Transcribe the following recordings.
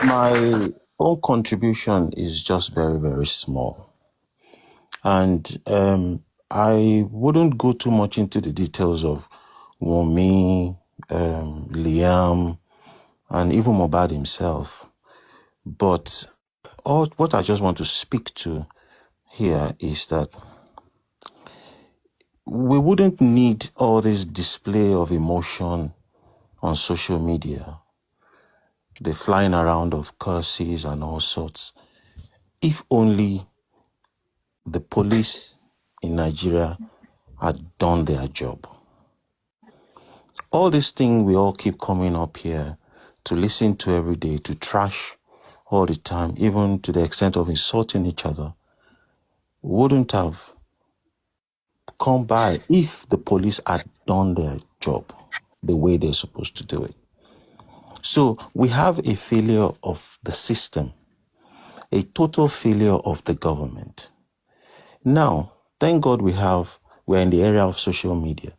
My own contribution is just very, very small. And I wouldn't go too much into the details of Wunmi, Liam, and even Mohbad himself. But what I just want to speak to here is that we wouldn't need all this display of emotion on social media, the flying around of curses and all sorts, if only the police in Nigeria had done their job. All this thing we all keep coming up here to listen to every day, to trash all the time, even to the extent of insulting each other, wouldn't have come by if the police had done their job the way they're supposed to do it. So we have a failure of the system, a total failure of the government. Now, thank God we're in the area of social media.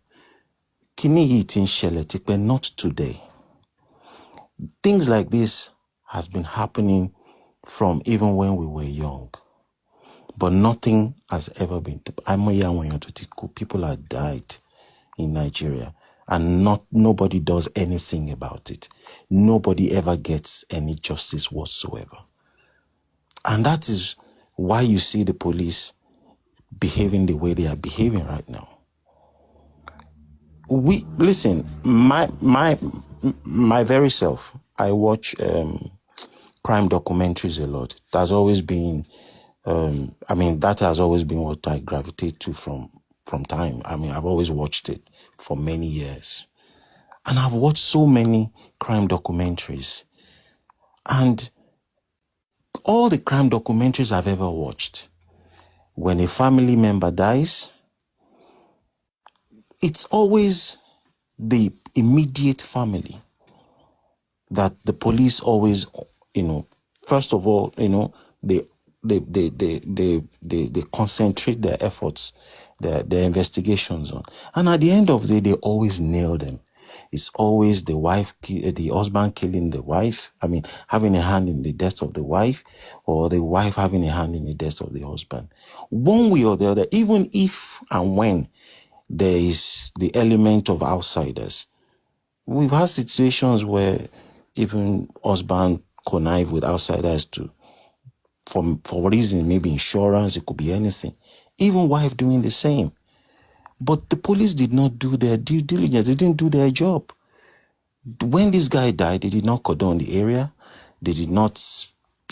Kini eating sheletikpe, not today. Things like this has been happening from even when we were young. But nothing has ever been. People have died in Nigeria and nobody does anything about it. Nobody ever gets any justice whatsoever. And that is why you see the police behaving the way they are behaving right now. Listen, my very self, I watch crime documentaries a lot. That's always been that has always been what I gravitate to from time. I've always watched it for many years. And I've watched so many crime documentaries. And all the crime documentaries I've ever watched, when a family member dies, it's always the immediate family that the police always, first of all, they concentrate their efforts, their investigations on. And at the end of the day, they always nail them. It's always the husband killing the wife. Having a hand in the death of the wife, or the wife having a hand in the death of the husband. One way or the other, even if and when there is the element of outsiders. We've had situations where even husband connive with outsiders for reason, maybe insurance, it could be anything. Even wife doing the same. But the police did not do their due diligence. They didn't do their job. When this guy died, they did not cordon the area. They did not,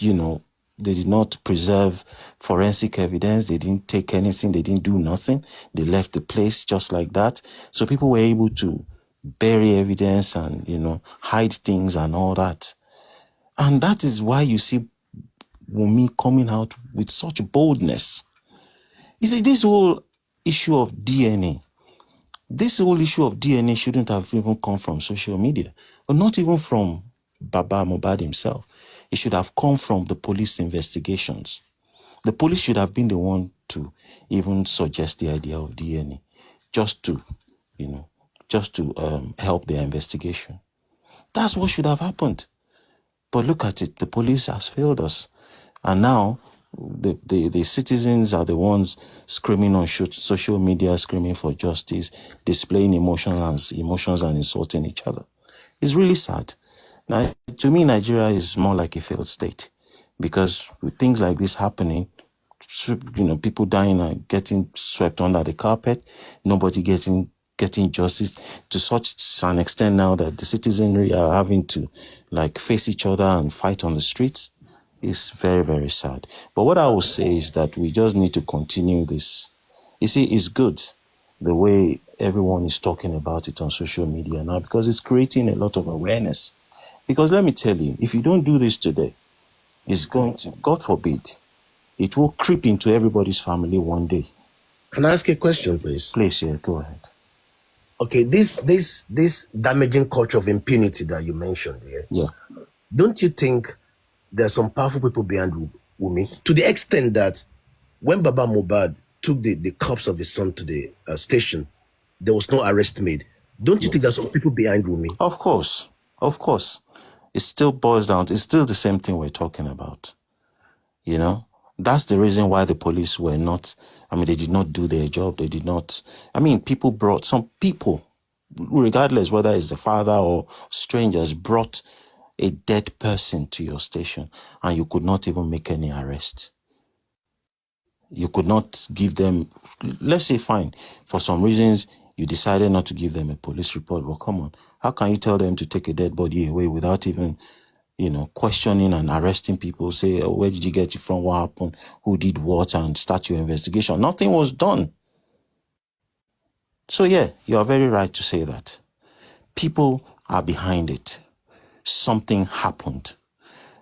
they did not preserve forensic evidence. They didn't take anything. They didn't do nothing. They left the place just like that. So people were able to bury evidence and, hide things and all that. And that is why you see Wunmi coming out with such boldness. You see, this whole issue of DNA, shouldn't have even come from social media, or not even from Baba Mohbad himself. It should have come from the police investigations. The police should have been the one to even suggest the idea of DNA, just to help their investigation. That's what should have happened. But look at it, the police has failed us. And now the citizens are the ones screaming on social media, screaming for justice, displaying emotions and insulting each other. It's really sad. Now, to me, Nigeria is more like a failed state, because with things like this happening, people dying and getting swept under the carpet, nobody getting justice, to such an extent now that the citizenry are having to face each other and fight on the streets. Is very, very sad. But what I will say is that we just need to continue this. You see, it's good the way everyone is talking about it on social media now, because it's creating a lot of awareness. Because let me tell you, if you don't do this today, it's going to, God forbid, it will creep into everybody's family one day. Can I ask a question, please? Please, yeah, go ahead. Okay, this damaging culture of impunity that you mentioned here. Yeah. Don't you think there are some powerful people behind Wunmi, to the extent that when Baba Mohbad took the corpse of his son to the station, there was no arrest made? Don't you think there's some people behind Wunmi? Of course. It still boils down, it's still the same thing we're talking about. You know, that's the reason why the police were not, they did not do their job. They did not, people brought, some people, regardless whether it's the father or strangers, brought a dead person to your station and you could not even make any arrest. You could not give them, let's say, fine, for some reasons, you decided not to give them a police report. Well, come on, how can you tell them to take a dead body away without even questioning and arresting people, say, oh, where did you get it from, what happened, who did what, and start your investigation? Nothing was done. So yeah, you are very right to say that. People are behind it. Something happened.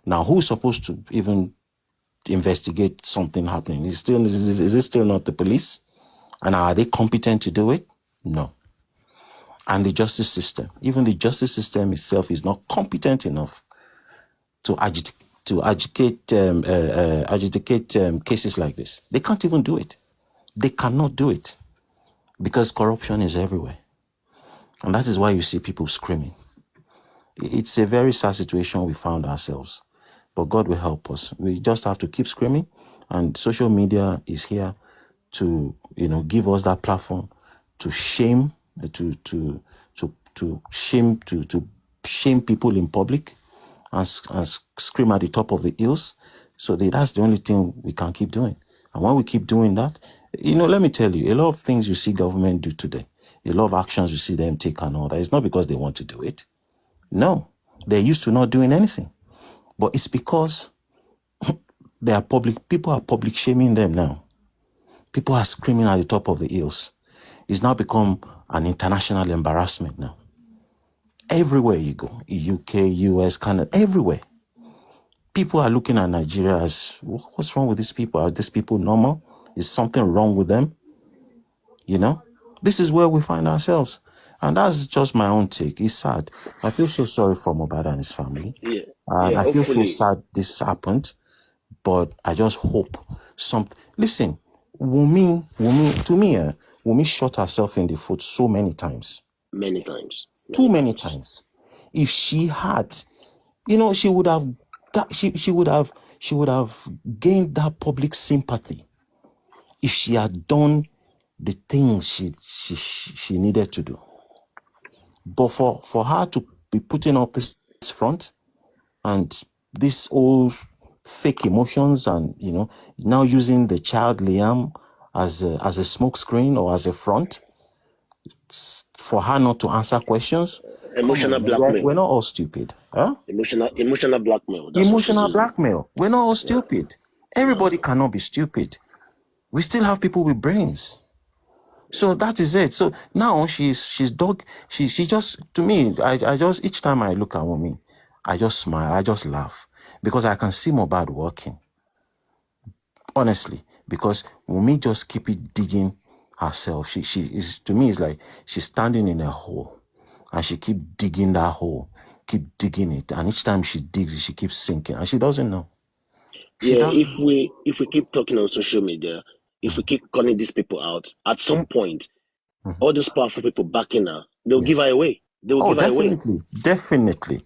Now, who's supposed to even investigate something happening? Is it still not the police? And are they competent to do it? No. And the justice system, even the justice system itself is not competent enough to adjudicate cases like this. They can't even do it. They cannot do it because corruption is everywhere. And that is why you see people screaming. It's a very sad situation we found ourselves, but God will help us. We just have to keep screaming, and social media is here to, give us that platform to shame, to shame people in public and scream at the top of the hills. So that's the only thing we can keep doing. And when we keep doing that, let me tell you, a lot of things you see government do today, a lot of actions you see them take and all that, it's not because they want to do it. No, they're used to not doing anything. But it's because people are public shaming them now. People are screaming at the top of the hills. It's now become an international embarrassment now. Everywhere you go, UK, US, Canada, everywhere. People are looking at Nigeria as, what's wrong with these people? Are these people normal? Is something wrong with them? This is where we find ourselves. And that's just my own take. It's sad. I feel so sorry for Mohbad and his family. Yeah. And I feel so sad this happened. But I just hope listen, Wunmi, to me, Wunmi shot herself in the foot so many times. Many times. Too many times. If she had, she would have she would have gained that public sympathy if she had done the things she needed to do. But for her to be putting up this front and this old fake emotions and, now using the child Liam as a smoke screen or as a front for her not to answer questions. Emotional blackmail. We're not all stupid. Huh? Emotional blackmail. Emotional blackmail. We're not all stupid. Everybody cannot be stupid. We still have people with brains. So that is it. So now she's dog. She just, to me, I just, each time I look at Wunmi, I just smile. I just laugh because I can see Mohbad working. Honestly, because Wunmi just keep it digging herself. She is, to me, it's like she's standing in a hole and she keep digging that hole, keep digging it. And each time she digs, she keeps sinking and she doesn't know. If we keep talking on social media, if we keep calling these people out, at some point, all those powerful people backing her, they'll give her away. They will give her away. Definitely.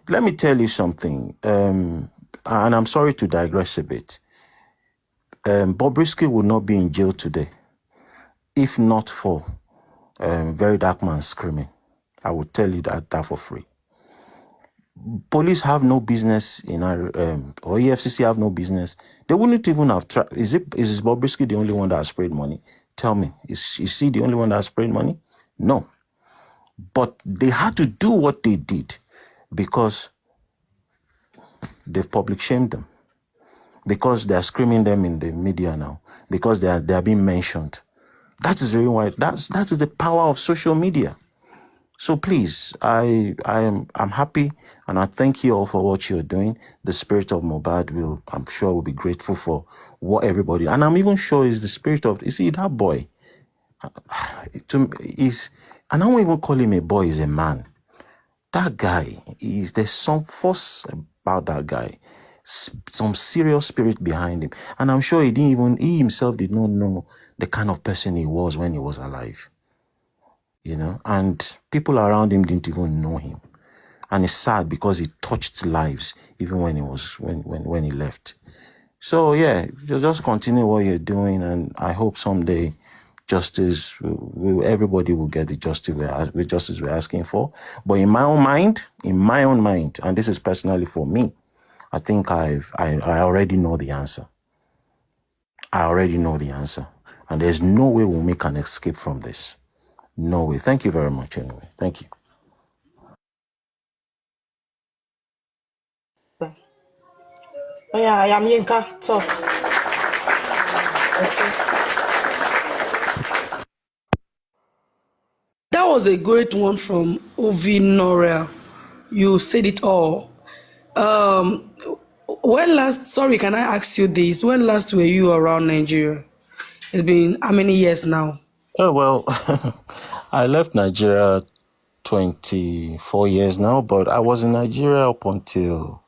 Let me tell you something, and I'm sorry to digress a bit. Bobrisky would not be in jail today if not for Very Dark Man screaming. I will tell you that for free. Police have no business in our, or EFCC have no business. They wouldn't even have tried. Is Bobrisky the only one that has sprayed money? Tell me, is he the only one that has sprayed money? No. But they had to do what they did because they've public shamed them. Because they are screaming them in the media now. Because they are being mentioned. That is the reason why. That is the power of social media. So please, I'm happy and I thank you all for what you're doing. The spirit of Mohbad I'm sure will be grateful for what everybody, and I'm even sure is the spirit of, you see, that boy, and I won't even call him a boy, he's a man. That guy, there's some force about that guy, some serious spirit behind him. And I'm sure he himself did not know the kind of person he was when he was alive. And people around him didn't even know him. And it's sad because he touched lives even when he was when he left. So yeah, just continue what you're doing, and I hope someday justice everybody will get the justice we're asking for. But in my own mind, and this is personally for me, I think I already know the answer. And there's no way we'll make an escape from this. No way. Thank you very much anyway. Thank you. Oh yeah, I am Yinka. Talk. That was a great one from Ovi Noria. You said it all. When last, sorry, can I ask you this? When last were you around Nigeria? It's been how many years now? Oh, well, I left Nigeria 24 years now, but I was in Nigeria up until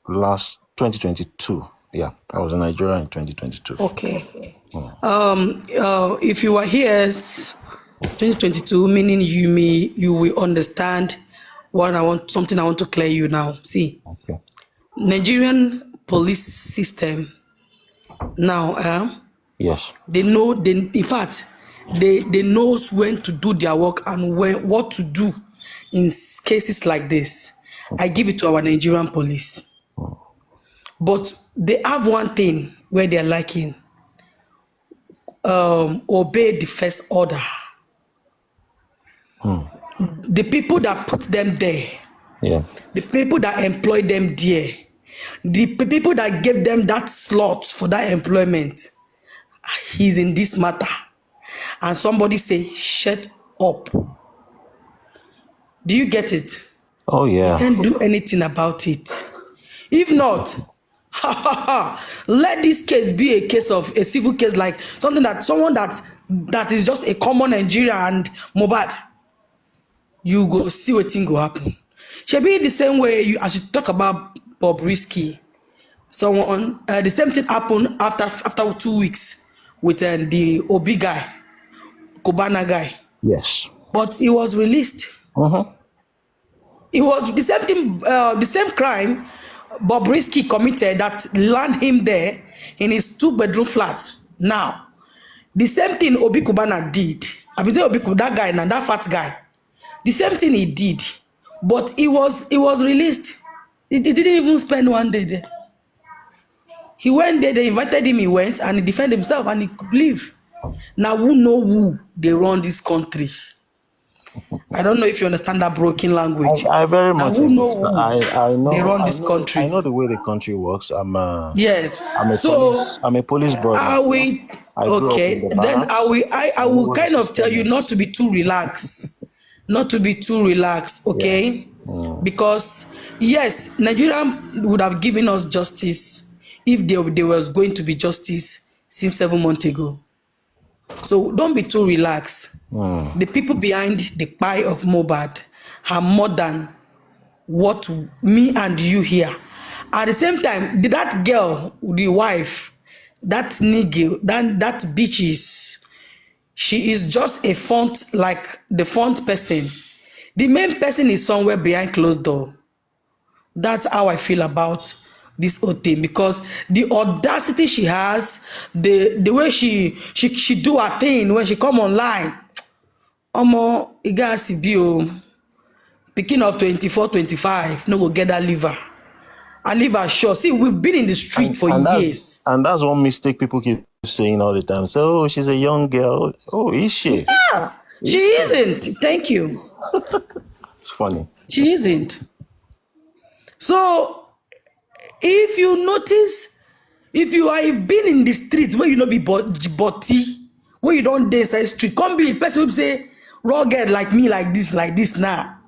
last 2022. Yeah, I was in Nigeria in 2022. Okay. If you were here 2022, meaning you will understand something I want to clear you now. See, Okay. Nigerian police system now, Yes. they know, in fact, they knows when to do their work and what to do in cases like this. I give it to our Nigerian police. But they have one thing where they're lacking. Obey the first order. The people that put them there, Yeah. the people that employ them there, the people that gave them that slot for that employment, he's in this matter. And somebody say, shut up. Do you get it? Oh, yeah. You can't do anything about it. If not, let this case be a case of a civil case, like someone that is just a common Nigeria and Mohbad. You go see what thing go happen. Should be the same way as you talk about Bobrisky. Someone the same thing happened after 2 weeks with the Obi guy, Cubana guy. Yes. But he was released. It was the same thing, the same crime Bobrisky committed that landed him there in his 2-bedroom flat. Now, the same thing Obi Cubana did. I mean, that guy now, that fat guy. The same thing he did, but he was released. He didn't even spend 1 day there. He went there, they invited him, he went, and he defended himself, and he could leave. Now, who they run this country? I don't know if you understand that broken language. I very now, much who know understand. who I know they run this country? I know the way the country works. Yes. I'm a police brother. I will. Okay. Then I will kind of tell you not to be too relaxed. Not to be too relaxed, okay? Yeah. Because yes, Nigeria would have given us justice if there was going to be justice since 7 months ago. So don't be too relaxed. The people behind the pie of Mohbad are more than what me and you here. At the same time, that girl, the wife, that nigga, that bitch she is just a font, like the font person. The main person is somewhere behind closed door. That's how I feel about this whole thing, because the audacity she has, the way she do her thing when she come online. Omo, e gas be o. Pikin of 24, 25, no go get that liver. I live sure. See, we've been in the street for years. And that's one mistake people keep saying all the time. So, oh, she's a young girl. Oh, is she? Yeah, she isn't. Thank you. It's funny. She isn't. So, if you notice, if you have been in the streets where you know be body, where you don't dance the street, come be a person who say rugged like me, like this now.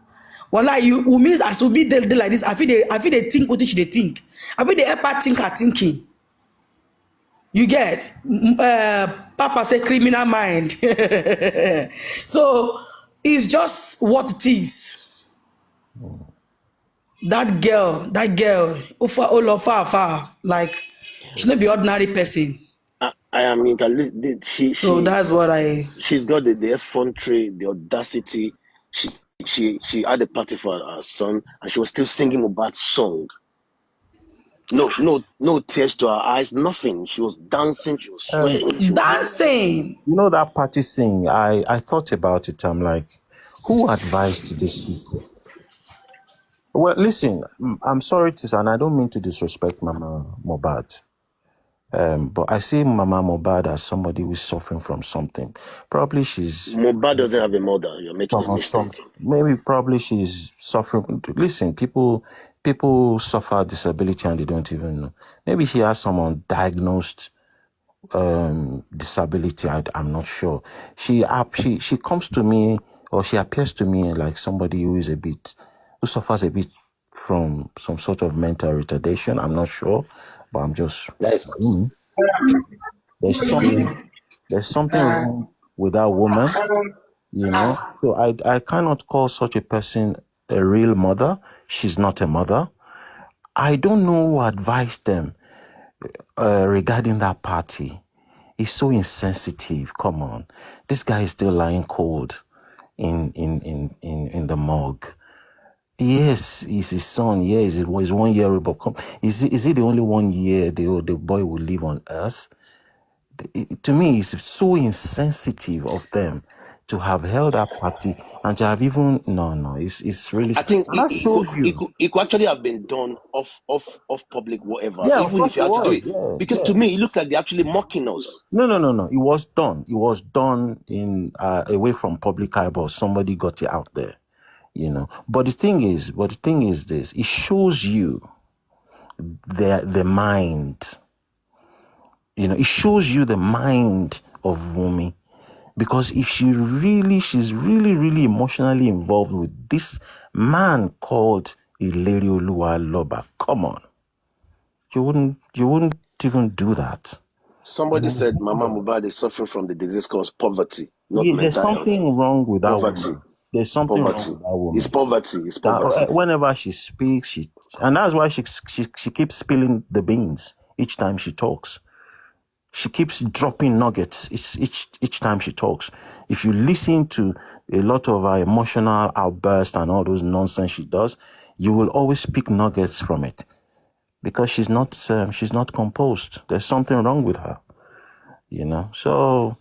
Well, like you who means as will be there like this. I feel they think what they think. I feel they ever think are thinking. You get Papa say criminal mind. So it's just what it is. That girl, far, like she not be ordinary person. I mean, so that's what she's got the effrontery, the audacity. she had a party for her son, and she was still singing Mohbad's song. No tears to her eyes, nothing. She was dancing, she was swaying. Dancing. You know that party scene, I thought about it. I'm like, who advised these people? Well, listen, I'm sorry to say, and I don't mean to disrespect Mama Mohbad. But I see Mama Mohbad as somebody who's suffering from something. Probably she's... Mohbad doesn't have a mother. You're making a mistake. Maybe probably she's suffering. Listen, people suffer disability and they don't even know. Maybe she has some undiagnosed disability. I'm not sure. She comes to me, or she appears to me like somebody who suffers a bit from some sort of mental retardation. I'm not sure, but I'm just... There's something wrong with that woman, you know. So I cannot call such a person a real mother. She's not a mother. I don't know who advised them regarding that party. He's so insensitive. Come on, this guy is still lying cold in the morgue. Yes, he's his son. Yes, it was 1 year old. But is it the only 1 year the boy will live on earth? To me, it's so insensitive of them to have held that party and to have even it's really... I think it could actually have been done off public, whatever. Yeah, even if you actually, because to me it looks like they're actually mocking us. No. It was done. It was done in away from public eyeball. Somebody got it out there, you know. But the thing is this: it shows you the mind. You know, it shows you the mind of Wunmi, because if she's really emotionally involved with this man called Ilerioluwa Aloba, come on, you wouldn't even do that. Somebody said Mama Mohbad is suffering from the disease called poverty, not mental There's something health. wrong with that Poverty. woman. There's something wrong with that woman. It's poverty. Whenever she speaks, and that's why she keeps spilling the beans each time she talks. She keeps dropping nuggets each time she talks. If you listen to a lot of her emotional outbursts and all those nonsense she does, you will always pick nuggets from it, because she's not composed. There's something wrong with her, you know. So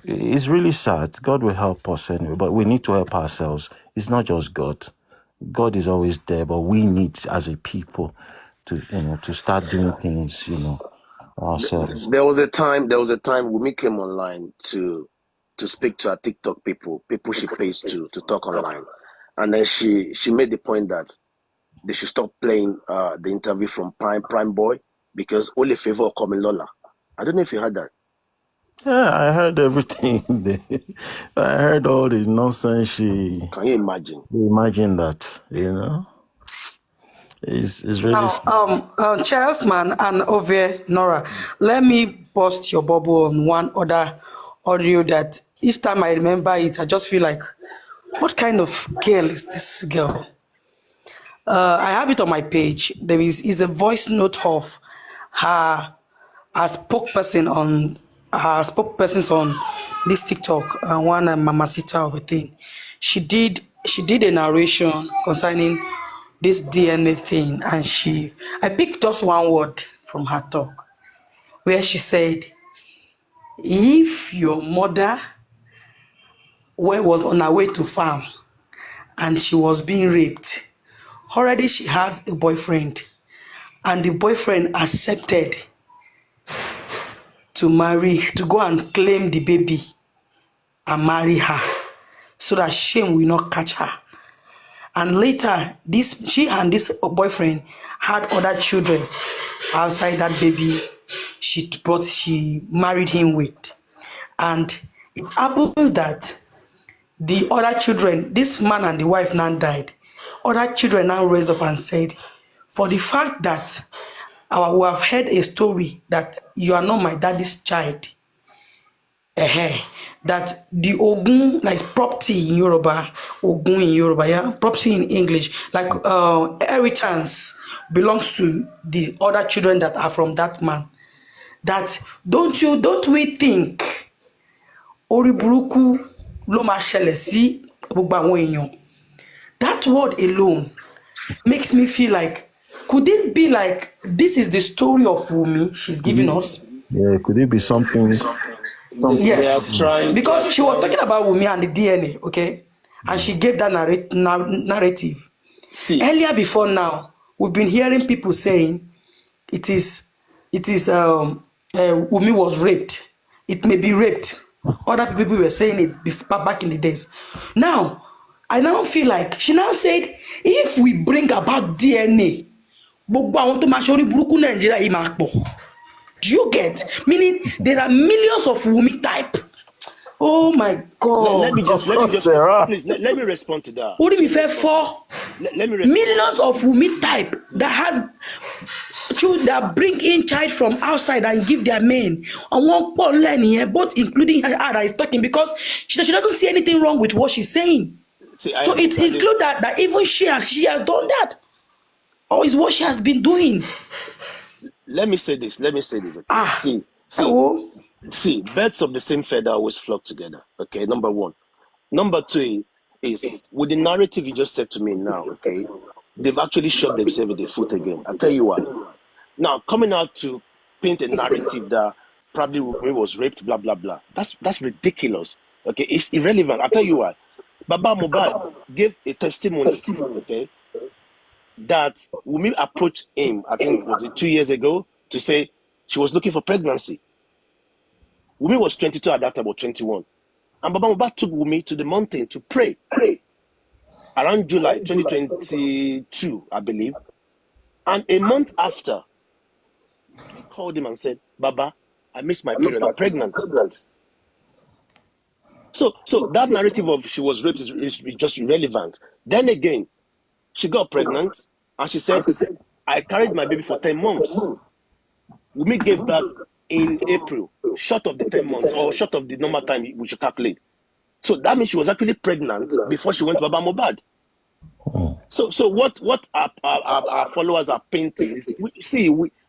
it's really sad. God will help us anyway, but we need to help ourselves. It's not just God. God is always there, but we need as a people to start doing things, you know, ourselves. There was a time Wunmi came online to speak to her TikTok people she pays to talk online, and then she made the point that they should stop playing the interview from Prime Boy, because only favor coming Lola. I don't know if you heard that. Yeah, I heard everything. I heard all the nonsense she... Can you imagine? Imagine that, you know. It's really... Now, Charlesman and Ove Nora, let me burst your bubble on one other audio that each time I remember it, I just feel like, what kind of girl is this girl? I have it on my page. There is a voice note of her spokespersons on this TikTok, one Mamacita of a thing. She did a narration concerning this DNA thing, and I picked just one word from her talk, where she said, if your mother was on her way to farm and she was being raped, already she has a boyfriend, and the boyfriend accepted to go and claim the baby and marry her, so that shame will not catch her. And later, she and this boyfriend had other children outside that baby she married him with. And it happens that the other children, this man and the wife now died. Other children now raised up and said, for the fact that we have heard a story that you are not my daddy's child, that the Ogun, like property in Yoruba, Ogun in Yoruba, yeah, property in English, like inheritance belongs to the other children that are from that man. That don't we think orí burúkú ló máa ṣẹlẹ̀ sí gbogbo àwọn èèyàn, That word alone makes me feel like, could this be like, this is the story of Wumi she's giving us? Yeah, could it be something? They have Yes, tried. because she was talking about Wumi and the DNA, okay? And she gave that narrative. See, Earlier before now, we've been hearing people saying it is Wumi was raped. It may be raped. Other people were saying it back in the days. Now, I now feel like she now said, if we bring about DNA, gbogbo àwọn tó máa ṣe orí burúkú Nàìjíríà yìí máa pọ̀. Do you get? Meaning there are millions of Wumi type. Oh my God! let me just please let me respond to that. Orí mi fẹ́ fọ́. Let me respond. Millions of Wumi type that has children that bring in child from outside and give their men. Àwọn pọ̀ lẹ́nu both including her that is talking, because she doesn't see anything wrong with what she's saying. See, so it includes that even she has done that, or is what she has been doing. Let me say this. Okay? See, birds of the same feather always flock together. Okay, number one. Number two is with the narrative you just said to me now. Okay, they've actually shot themselves in the foot again. I'll tell you why. Now, coming out to paint a narrative that probably Wumi was raped, blah blah blah. That's ridiculous. Okay, it's irrelevant. I'll tell you why. Baba Mohbad gave a testimony. Okay, that Wumi approached him, I think was it 2 years ago, to say she was looking for pregnancy. Wumi was 22 at that time, or 21. And Baba Mohbad took Wumi to the mountain to pray. Around July 2022, I believe. And a month after, he called him and said, Baba, I missed my period, I'm pregnant. So that narrative of she was raped is just irrelevant. Then again, she got pregnant and she said, I carried my baby for 10 months. Wumi gave birth in April, short of the 10 months or short of the normal time we should calculate. So that means she was actually pregnant before she went to Baba Mohbad. So what our followers are painting is,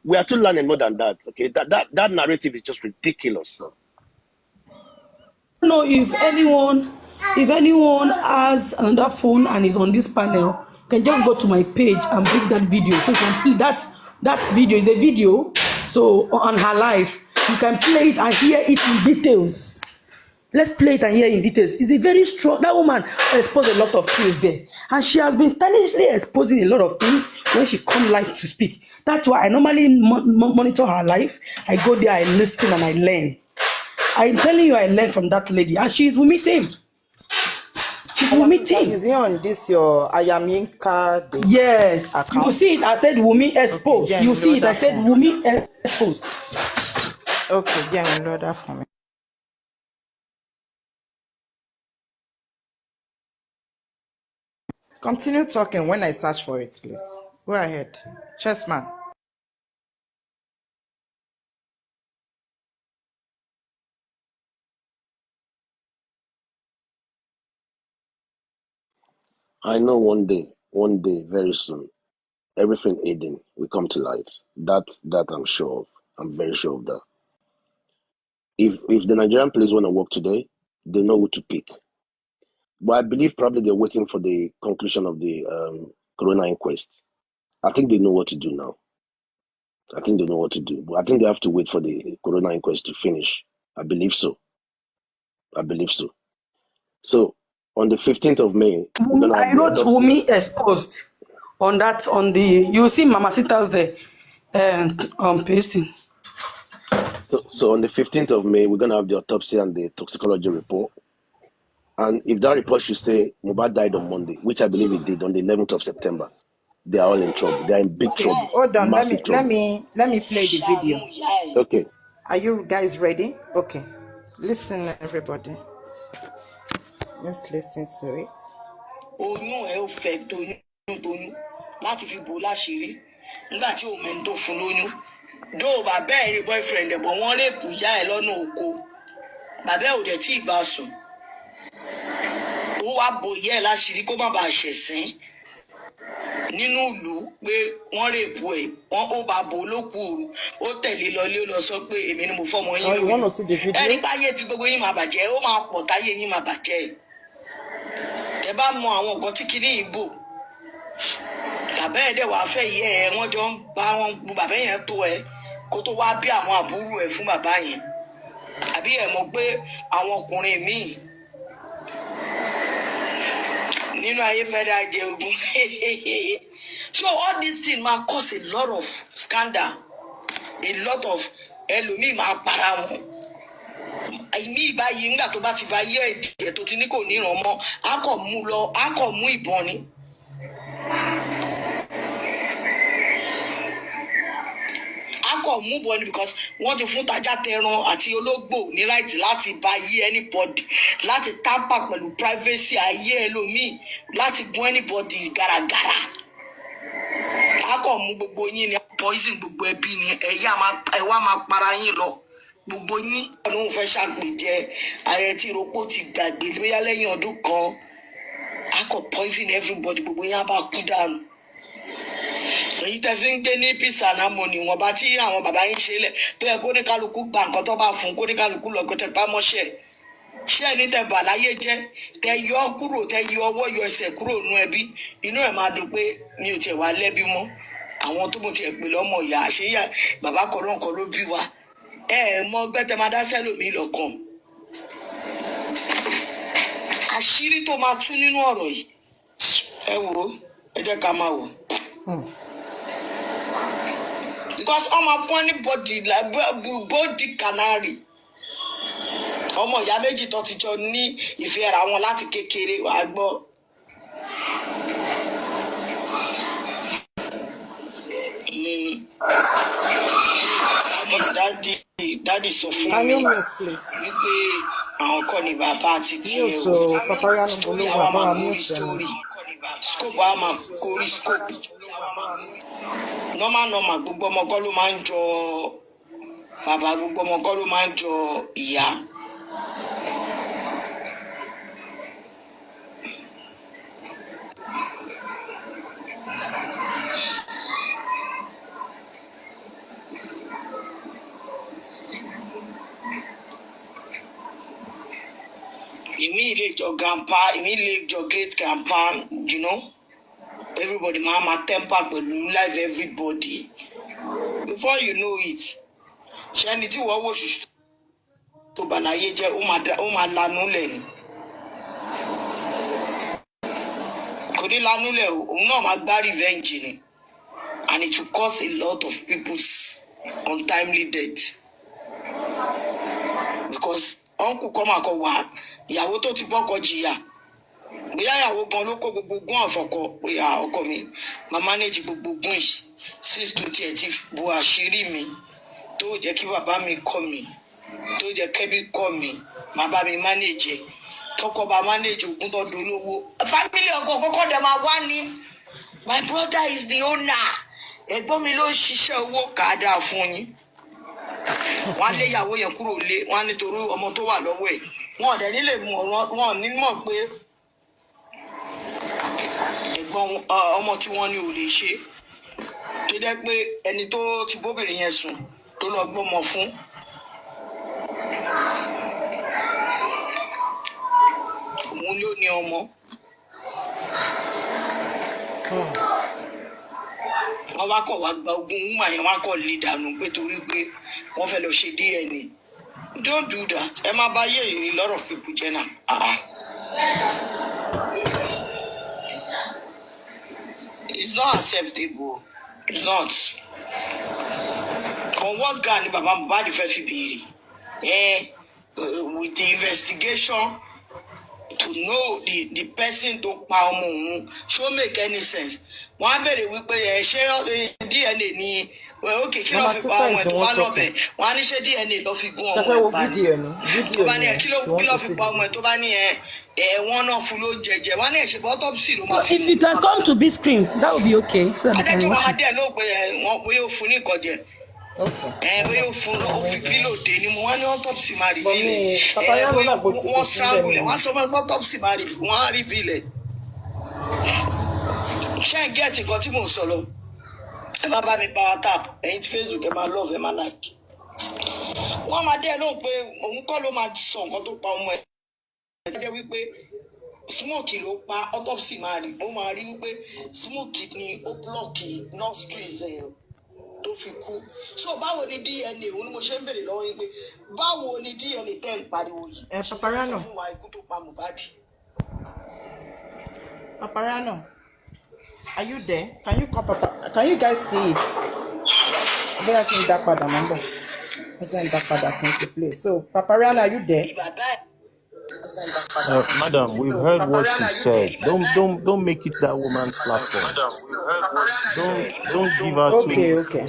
we are to learn more than that. Okay, that narrative is just ridiculous. I don't know if anyone has another phone and is on this panel, can just go to my page and bring that video. So you can play that video. Is a video, so on her life, you can play it and hear it in details. Let's play it and hear in details. It's a very strong. That woman exposed a lot of things there, and she has been stylishly exposing a lot of things when she come live to speak. That's why I normally monitor her life. I go there, I listen, and I learn. I'm telling you, I learned from that lady, and she's Wumi team. She's Wumi team. Is he on this your Ayaminka? Yes. Account? You see it. I said Wumi exposed. Okay, you see it. I said Wumi exposed. Okay, yeah, load that for me. Continue talking when I search for it, please. Go ahead. Chessman. I know one day, very soon, everything Eden will come to light. That I'm sure of. I'm very sure of that. If the Nigerian police want to work today, they know who to pick. But I believe probably they're waiting for the conclusion of the Corona inquest. I think they know what to do now. I think they know what to do. But I think they have to wait for the Corona inquest to finish. I believe so. So on the 15th of May, I wrote Wumi exposed on the, you see Mama Sitas there and pasting. So on the 15th of May, we're going to have the autopsy and the toxicology report. And if that report should say Mohbad died on Monday, which I believe it did on the 11th of September, they are all in trouble. They are in big trouble. Hold on, let me play the video. Okay. Are you guys ready? Okay. Listen, everybody. Let's listen to it. láti fi bò láṣìírí nígbà tí òun mẹ́ni tó fún lóyún dó bàbá ẹ̀ ní boyfriend ẹ̀ bọ̀ wọ́n rèpù ìyá ẹ̀ lọ́nà oko bàbá ẹ̀ ò dẹ̀ tí ì bá sùn ó wá bò ìyá ẹ̀ láṣìírí kó má bàa ṣẹ̀sín nínú ìlú pé wọ́n rèpù ẹ̀ wọ́n ó bá bò lókù òru ó tẹ̀lé lọlé ó lọ sọ pé èmi ni mo fọmọ yín lóyún ẹni táyé tí gbogbo yín máa bàjẹ́ ó máa pọ̀ táyé yín máa bàjẹ́ tẹ́ bá mọ àwọn nǹkan tí kinní ìbò bàbá ẹ̀ dẹ̀ wá fẹ́ yẹ ẹ wọ́n jọ ń bá wọn bàbá yẹn tó ẹ kó tó wá bí àwọn àbúrò ẹ fún bàbá yẹn àbí ẹ mọ̀ pé àwọn ọkùnrin míì nínú ayé fẹ́ dá jẹ ogun so all these things ma cause a lot of scandal a lot of ẹlòmíì máa para wọn àìní ìbáyìí ńgbà tó bá ti bá yẹ ẹ̀dẹ̀ tó ti ní kò níran mọ́ á kọ̀ mú ìbọn ni. Akọ mú bọ ni because wọ́n ti fún tajá tẹran àti ológbò ní right láti bá yé anybody láti tamper pẹ̀lú privacy ayé ẹlòmíì láti gún anybody gàràgàrà akọ mú gbogbo yín ni poison gbogbo ẹbí ni ẹ wá máa para yín lọ gbogbo yín ọdún fẹ́ ṣàgbéjẹ ààrẹ tí ìrókò ti gbàgbé bóyá lẹ́yìn ọdún kan akọ poison everybody gbogbo yín á bá kú dànù èyí tẹ́ fi ń gbé ní peace and harmony wọn bá tí àwọn bàbá yín ṣe lẹ̀ tó yẹ kó ní kálukú gba nǹkan tó bá fún kó ní kálukú lọ gbẹtẹ pamọ́ṣẹ́ ṣé ẹni tẹ́ bà láyé jẹ́ tẹ́ yọ kúrò tẹ́ yọ ọwọ́ yọ ẹsẹ̀ kúrò nú ẹbí inú ẹ̀ máa dùn pé mi ò tiẹ̀ wá lẹ́bí mọ́ àwọn tó mo tiẹ̀ pè lọ́mọ ìyá àṣeyà bàbá kọ̀ọ̀kan ló bí wa mọ gbẹ́tẹ́ máa dá sẹ́lòmí lọ́kàn àṣírí tó máa tú nínú ọ̀rọ̀ yìí ẹ wò ó ẹ jẹ́ ká máa wò. Because ọmọ fún anybody body canary ọmọ ìyá méjì tó ti jọ ní ìfẹ́ ra wọn láti kékeré wàá gbọ́. Dádì sọ fún mi wípé àwọn kọ́ ni bàbá àti tí ẹ wò story àwọn máa kórí story scope àwọn máa kórí scope normal gbogbo ọmọ kọ́ ló máa ń jọ bàbá gbogbo ọmọ kọ́ ló máa ń jọ ìyá. Èmi lè jọ grandpa èmi lè jọ great grandpa you know. Everybody ma temper pẹ̀lú life everybody before you know it ṣé ẹni tí wọ́n wò ṣùṣù tó bàláyé jẹ́ ó máa lanú lẹ̀ ni kò ní lanú lẹ̀ o òun náà máa gbá revenge ni and it will cause a lot of people's untimely death because uncle kọ́ máa kọ wá ìyàwó tó ti bọ́kọ jìyà bóyá ìyàwó gan ló kó gbogbo ogún àfọkọ bóyá ọkọ mi máa manage gbogbo ogún yìí since tó tiẹ̀ ti bo àṣírí mi tó jẹ́ kí bàbá mi kọ́ mi tó jẹ́ kẹ́bí kọ́ mi máa bá mi manage tọkọ bá manage ogún tó dolówó family ọkọ kọ́kọ́ dẹ̀ máa wá ní my brother is the owner ẹ̀gbọ́n mi ló ń ṣiṣẹ́ owó kàádà fún yín wọ́n á lé ìyàwó yẹn kúrò lé wọ́n á nítorí ọmọ tó wà lọ́wọ́ ẹ̀ wọ́n ọ̀dẹ̀ nílé wọn ní mọ̀ pé ẹ̀gbọ́n ọmọ tí wọ́n ní ò lè ṣe tó jẹ́ pé ẹni tó ti bóbìnrin yẹn sùn tó lọ gbọ́mọ fún òun ló ní ọmọ. wọ́n wá kọ̀ wá gba ogún wúmà yẹn wá kọ̀ lè dànù pé torí pé wọ́n fẹ́ lọ ṣe DNA. Don't do that. Ẹ má bá yé a lot of people jẹ́ náà. It's not acceptable. It's not. On what ground ni bàbá Mohbad fẹ́ fi béèrè? With the investigation to know the person tó pa ọmọ òun ṣó make any sense? Wọ́n á béèrè wípé ṣé DNA ni okay kí ló fi pa ọmọ ẹ̀ tó bá lọ́bẹ̀ wọ́n á ní ṣé DNA ló fi gún ọmọ ẹ̀ bá ní tó bá ní kí ló fi pa ọmọ ẹ̀ tó bá ní wọ́n náà fún ló jẹjẹ wọ́n á ní ṣe autopsy ló máa fi. If you can come to big screen that would be okay. So that I can watch it. Adé tí wọ́n máa dẹ̀ ló pé wọ́n bóyá ó fún ní ìkọ̀jẹ̀ bóyá ó fún ó fi pílò dé ni mo wá ní autopsy máa rí bílẹ̀ wọ́n strangle wọ́n sọ fún autopsy máa rí wọ́n á rí bílẹ̀ ṣé ẹ gẹ́ẹ̀tì kan tí mò ń sọ lọ ẹ má bá mi power tap ẹ̀yin tí Facebook ẹ máa love ẹ máa like wọ́n máa dẹ́ lóhùn pé òun kọ́ ló máa sọ nǹkan tó pa ọmọ ẹ̀ ẹ jẹ́ wípé smoke ló pa autopsy máa rí ó máa rí wípé smoke ni ó blọ́ọ̀kì nostrils tó fi kú. So báwo ni DNA òun ni mo ṣe ń bèrè lọ́wọ́ yín pé báwo ni DNA tẹ́ ń pariwo yìí ṣe fẹ́ sọ fún wa ikú tó pa Mohbad. Paparano, are you there? Can you come, Papa? Can you guys see it? Bóyá kí n dá padà mọ́ bọ̀. Bóyá n dá padà kí n to play. So, Paparano, are you there? Madam, we've heard what she said. Don't make it that woman's platform. Don't give her Okay, too. okay.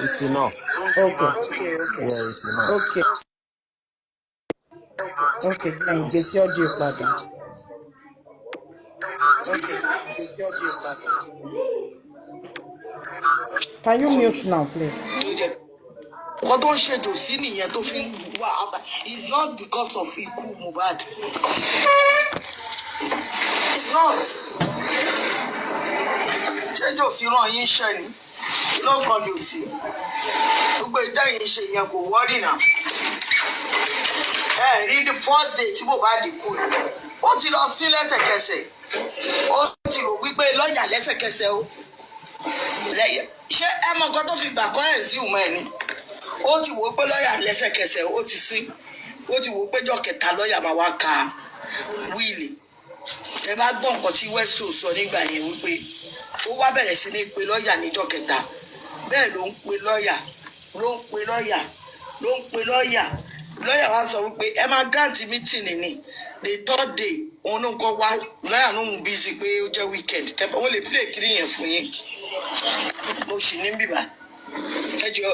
It's enough. Okay. Yeah, it's enough. Okay. Okay, then get your deal padà. Can you mute now, please? Wọ́n tó ń ṣèjò sí nìyẹn tó fi ń wà after it's not because of ikú Mohbad. It's not. Ṣèjò sí ràn yín ṣẹ́ ni lọ́gàn jò sí. Gbogbo ìdáyìn ṣe yẹn kò wọ́rì náà. Rí the first day tí Mohbad kú ni. Ó ti lọ sí lẹ́sẹ̀kẹsẹ̀. Ó ti rò wípé lọ́ọ̀yà lẹ́sẹ̀kẹsẹ̀ o. Ṣé ẹ mọ nǹkan tó fi gbà kọ́ ẹ̀ sí ìwọ̀n ẹ̀ ni? Ó ti wò pé lọ́ọ̀yà lẹ́sẹ̀kẹsẹ̀ ó ti sí. Ó ti wò pé jọ́ kẹta lọ́ọ̀yà máa wá ka wíìlì. Ẹ bá gbọ́ nǹkan tí Westo sọ nígbà yẹn wípé ó wá bẹ̀rẹ̀ sí ní pe lọ́ọ̀yà níjọ́ kẹta. Bẹ́ẹ̀ ló ń pe lọ́ọ̀yà ló ń pe lọ́ọ̀yà ló ń pe lọ́ọ̀yà. Lọ́ọ̀yà wá sọ wípé ẹ máa grant meeting ni the third day òun ló ń kọ́ wá lọ́ọ̀yà ló ń busy pé ó jẹ́ weekend tẹ́pọ̀ wọ́n lè play kiri yẹn fún yín. Mo sì ní bíbá ẹ jọ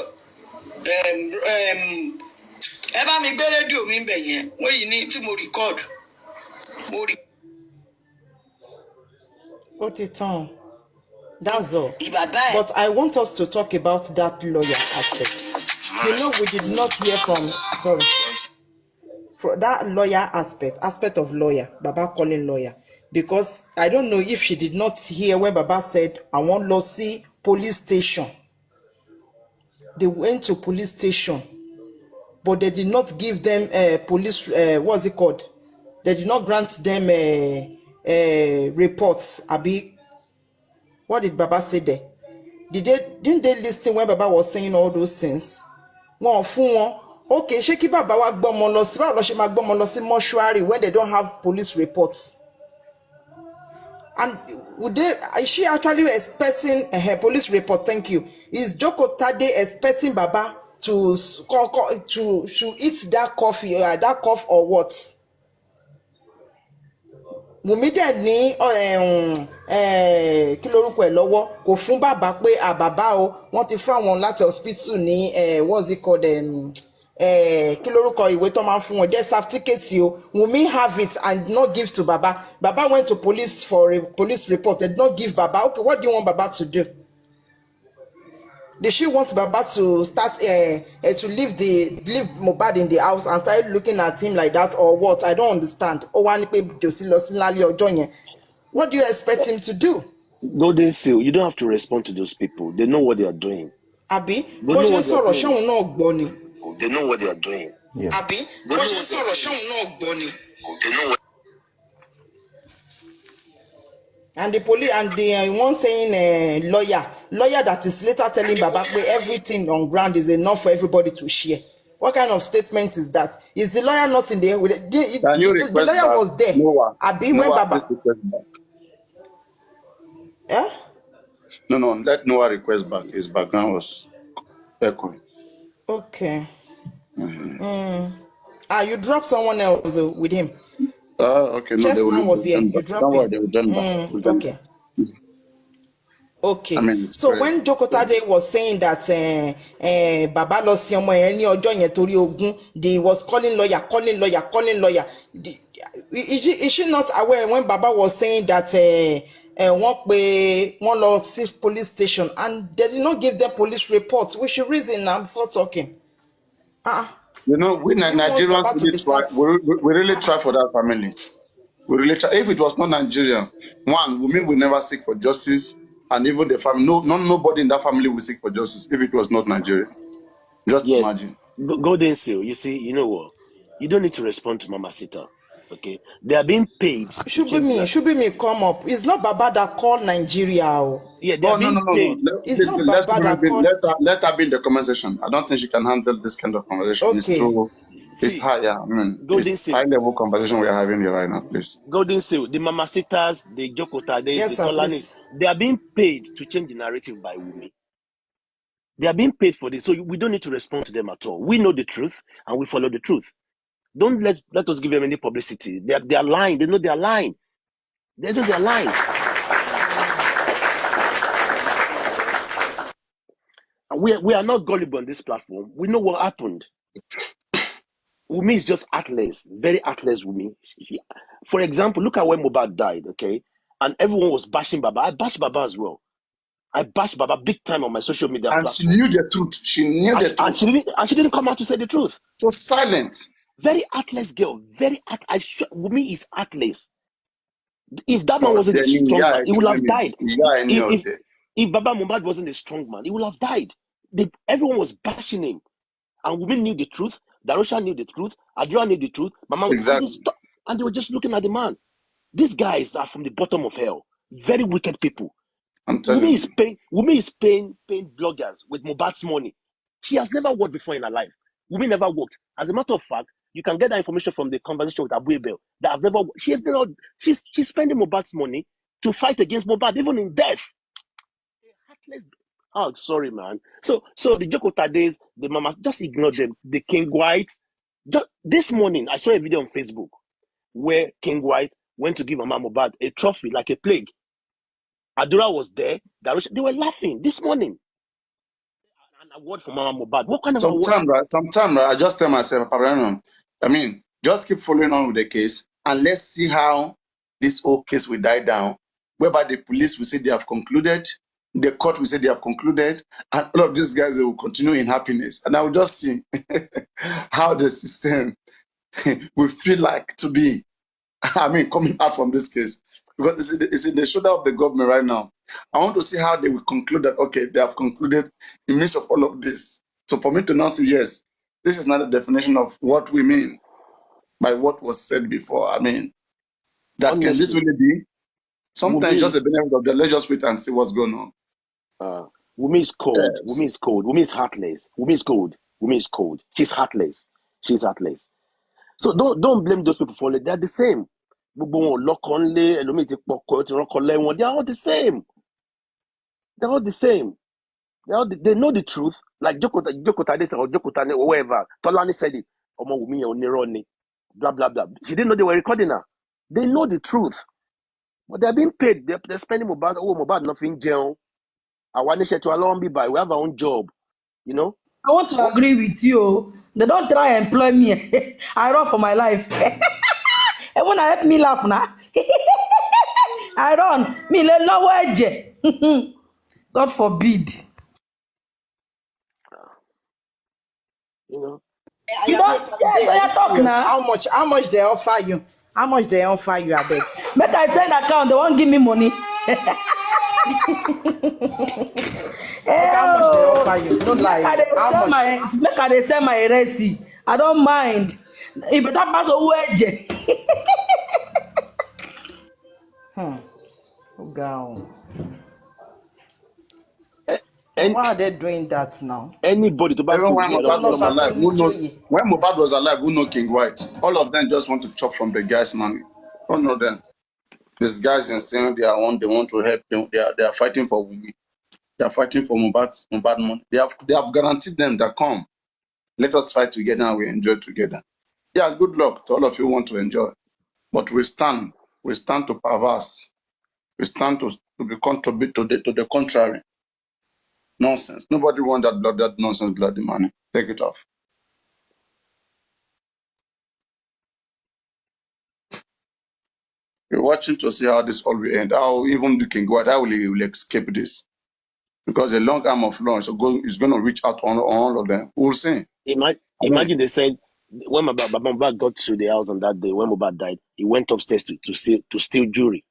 ẹ bá mi gbé rédíò mi bẹ̀ yẹn wọ́n yìí ní tí mo record mo rí. Ó ti tán. That's all. But I want us to talk about that lawyer aspect. You know, we did not hear from that lawyer aspect of lawyer, Baba calling lawyer. Because I don't know if she did not hear when Baba said, I want to see police station. They went to police station, but they did not give them police, what's it called? They did not grant them reports. Abi, what did Baba say there? Didn't they listen when Baba was saying all those things? Wọ́n fún wọn. Okay, ṣé kí Baba wa gbọ́mọ lọ sí báwo ló ṣe máa gbọ́mọ lọ sí mortuary when they don't have police reports? And is she actually expecting a police report? Thank you. Is Joko Tade expecting Baba to eat that coffee or that cough or what? Wùmí dẹ̀ ní kí lorúkọ ẹ̀ lọ́wọ́ kò fún bàbá pé bàbá o wọ́n ti fún àwọn láti hospital ní what's it called kí lorúkọ ìwé tó máa ń fún wọn death certificate o. Wùmí have it and not give to Baba. Baba went to police for a police report. They did not give Baba. Okay, what do you want Baba to do? Did she want Baba to start to leave Mohbad in the house and start looking at him like that or what? I don't understand. What do you expect him to do? Golden Seal, you don't have to respond to those people. They know what they are doing. Abi, they know what they are doing. Yeah. Abi, they know what. And the police and the one saying lawyer that is later telling Baba everything on ground is enough for everybody to share. What kind of statement is that? Is the lawyer not in there? The lawyer was there. Abi, when Baba. Yeah? No, let Noah request back. His background was echoing. Okay. You dropped someone else with him. Okay. No, Chessman was here. You dropped him. They will done back. Okay. Okay. I mean, so when Joko Tade was saying that Baba lọ sí ọmọ yẹn ní ọjọ́ yẹn torí ogún, they was calling lawyer. Is she not aware when Baba was saying that wọ́n lọ sí police station and they did not give them police reports? We should reason now before talking. You know, we Nigerians we really try for that family. We really try. If it was not Nigerian, Wunmi will never seek for justice, and even the family, nobody in that family will seek for justice if it was not Nigeria. Just imagine. Golden Seal, you see, you know what? You don't need to respond to Mama Sita. Okay, they are being paid. Should be me come up. It's not Baba that called Nigeria. Yeah, they are being paid. It's not Baba that called. Let her be in the conversation. I don't think she can handle this kind of conversation. Okay. It's too. It's See, high. Yeah, I mean, Golden it's Seal. high level conversation we are having here right now. Please. Golden Seal, the Mamacitas, the Jokota, the Sir, Tolanis, please. they are being paid to change the narrative by Wumi. They are being paid for this, so we don't need to respond to them at all. We know the truth and we follow the truth. Don't let us give them any publicity. They are lying. They know they are lying. They know they are lying. And we are not gullible on this platform. We know what happened. Wumi is just heartless, very heartless. Wumi. For example, look at when Mohbad died, okay, and everyone was bashing Baba. I bashed Baba as well. I bashed Baba big time on my social media And platform. she knew the truth. She knew the truth. And she didn't come out to say the truth. So silent. Very heartless girl. Very I swear, Wumi is heartless. If that man wasn't a strong man, he would have died. If Baba Mohbad wasn't a strong man, he would have died. Everyone was bashing him. And women knew the truth. Darusha knew the truth. Adura knew the truth. Mama, Exactly. And they were just looking at the man. These guys are from the bottom of hell. Very wicked people. I'm telling you. Wumi is paying bloggers with Mohbad's money. She has never worked before in her life. Wumi never worked. As a matter of fact, you can get that information from the conversation with Abu Ebel. She's spending Mohbad's money to fight against Mohbad, even in death. Oh, sorry, man. So the Jokota days, the mamas, just ignore them. The King White. This morning, I saw a video on Facebook where King White went to give Mama Mohbad a trophy, like a plague. Adura was there. They were laughing this morning. An award for Mama Mohbad. What kind of award? Sometimes, I just tell myself, I mean, just keep following on with the case and let's see how this whole case will die down, whereby the police will say they have concluded, the court will say they have concluded, and all of these guys, they will continue in happiness. And I will just see how the system will feel like to be, I mean, coming out from this case. Because it's in the shoulder of the government right now. I want to see how they will conclude that, okay, they have concluded in midst of all of this. So for me to now say, yes, this is not a definition of what we mean by what was said before. I mean, that honestly, can this really be? Sometimes just a benefit of the let's just wait and see what's going on. Wumi is cold. Yes. Wumi is cold. Wumi is heartless. Wumi is cold. Wumi is cold. She's heartless. She's heartless. So don't blame those people for it. They're the same. They are all the same. They're all the same. They know the truth. Like Jokota or Jokota or whoever. Tolani said it. Blah, blah, blah. She didn't know they were recording her. They know the truth. But they're being paid. They're spending Mohbad nothing jail. I want to share to allow me by. We have our own job. You know? I want to agree with you. They don't try and employ me. I run for my life. And when I help me laugh now, I run. Me let no edge. God forbid. You know. You don't talk now. How much they offer you? How much they offer you? I beg. Make I send account. They won't give me money. How much they offer you? Don't lie. How much? Make I send my recipe. I don't mind. If that pass who edge. Go. Why are they doing that now? Anybody to back when Mohbad was alive, when Mohbad was alive, who know King White? All of them just want to chop from the guy's money. Don't know them. These guys insane. They want to help them. They are fighting for Wumi. They are fighting for Mohbad money. They have guaranteed them that come. Let us fight together and we enjoy together. Yeah, good luck to all of you who want to enjoy. But we stand to perverse. We stand to be contribute to the contrary. Nonsense. Nobody wants that nonsense bloody money. Take it off. We're watching to see how this all will end. How even the King God, how will escape this? Because the long arm of law is going to reach out on all of them. We'll see. Imagine they said when Mohbad got to the house on that day when Mohbad died, he went upstairs to steal jewelry.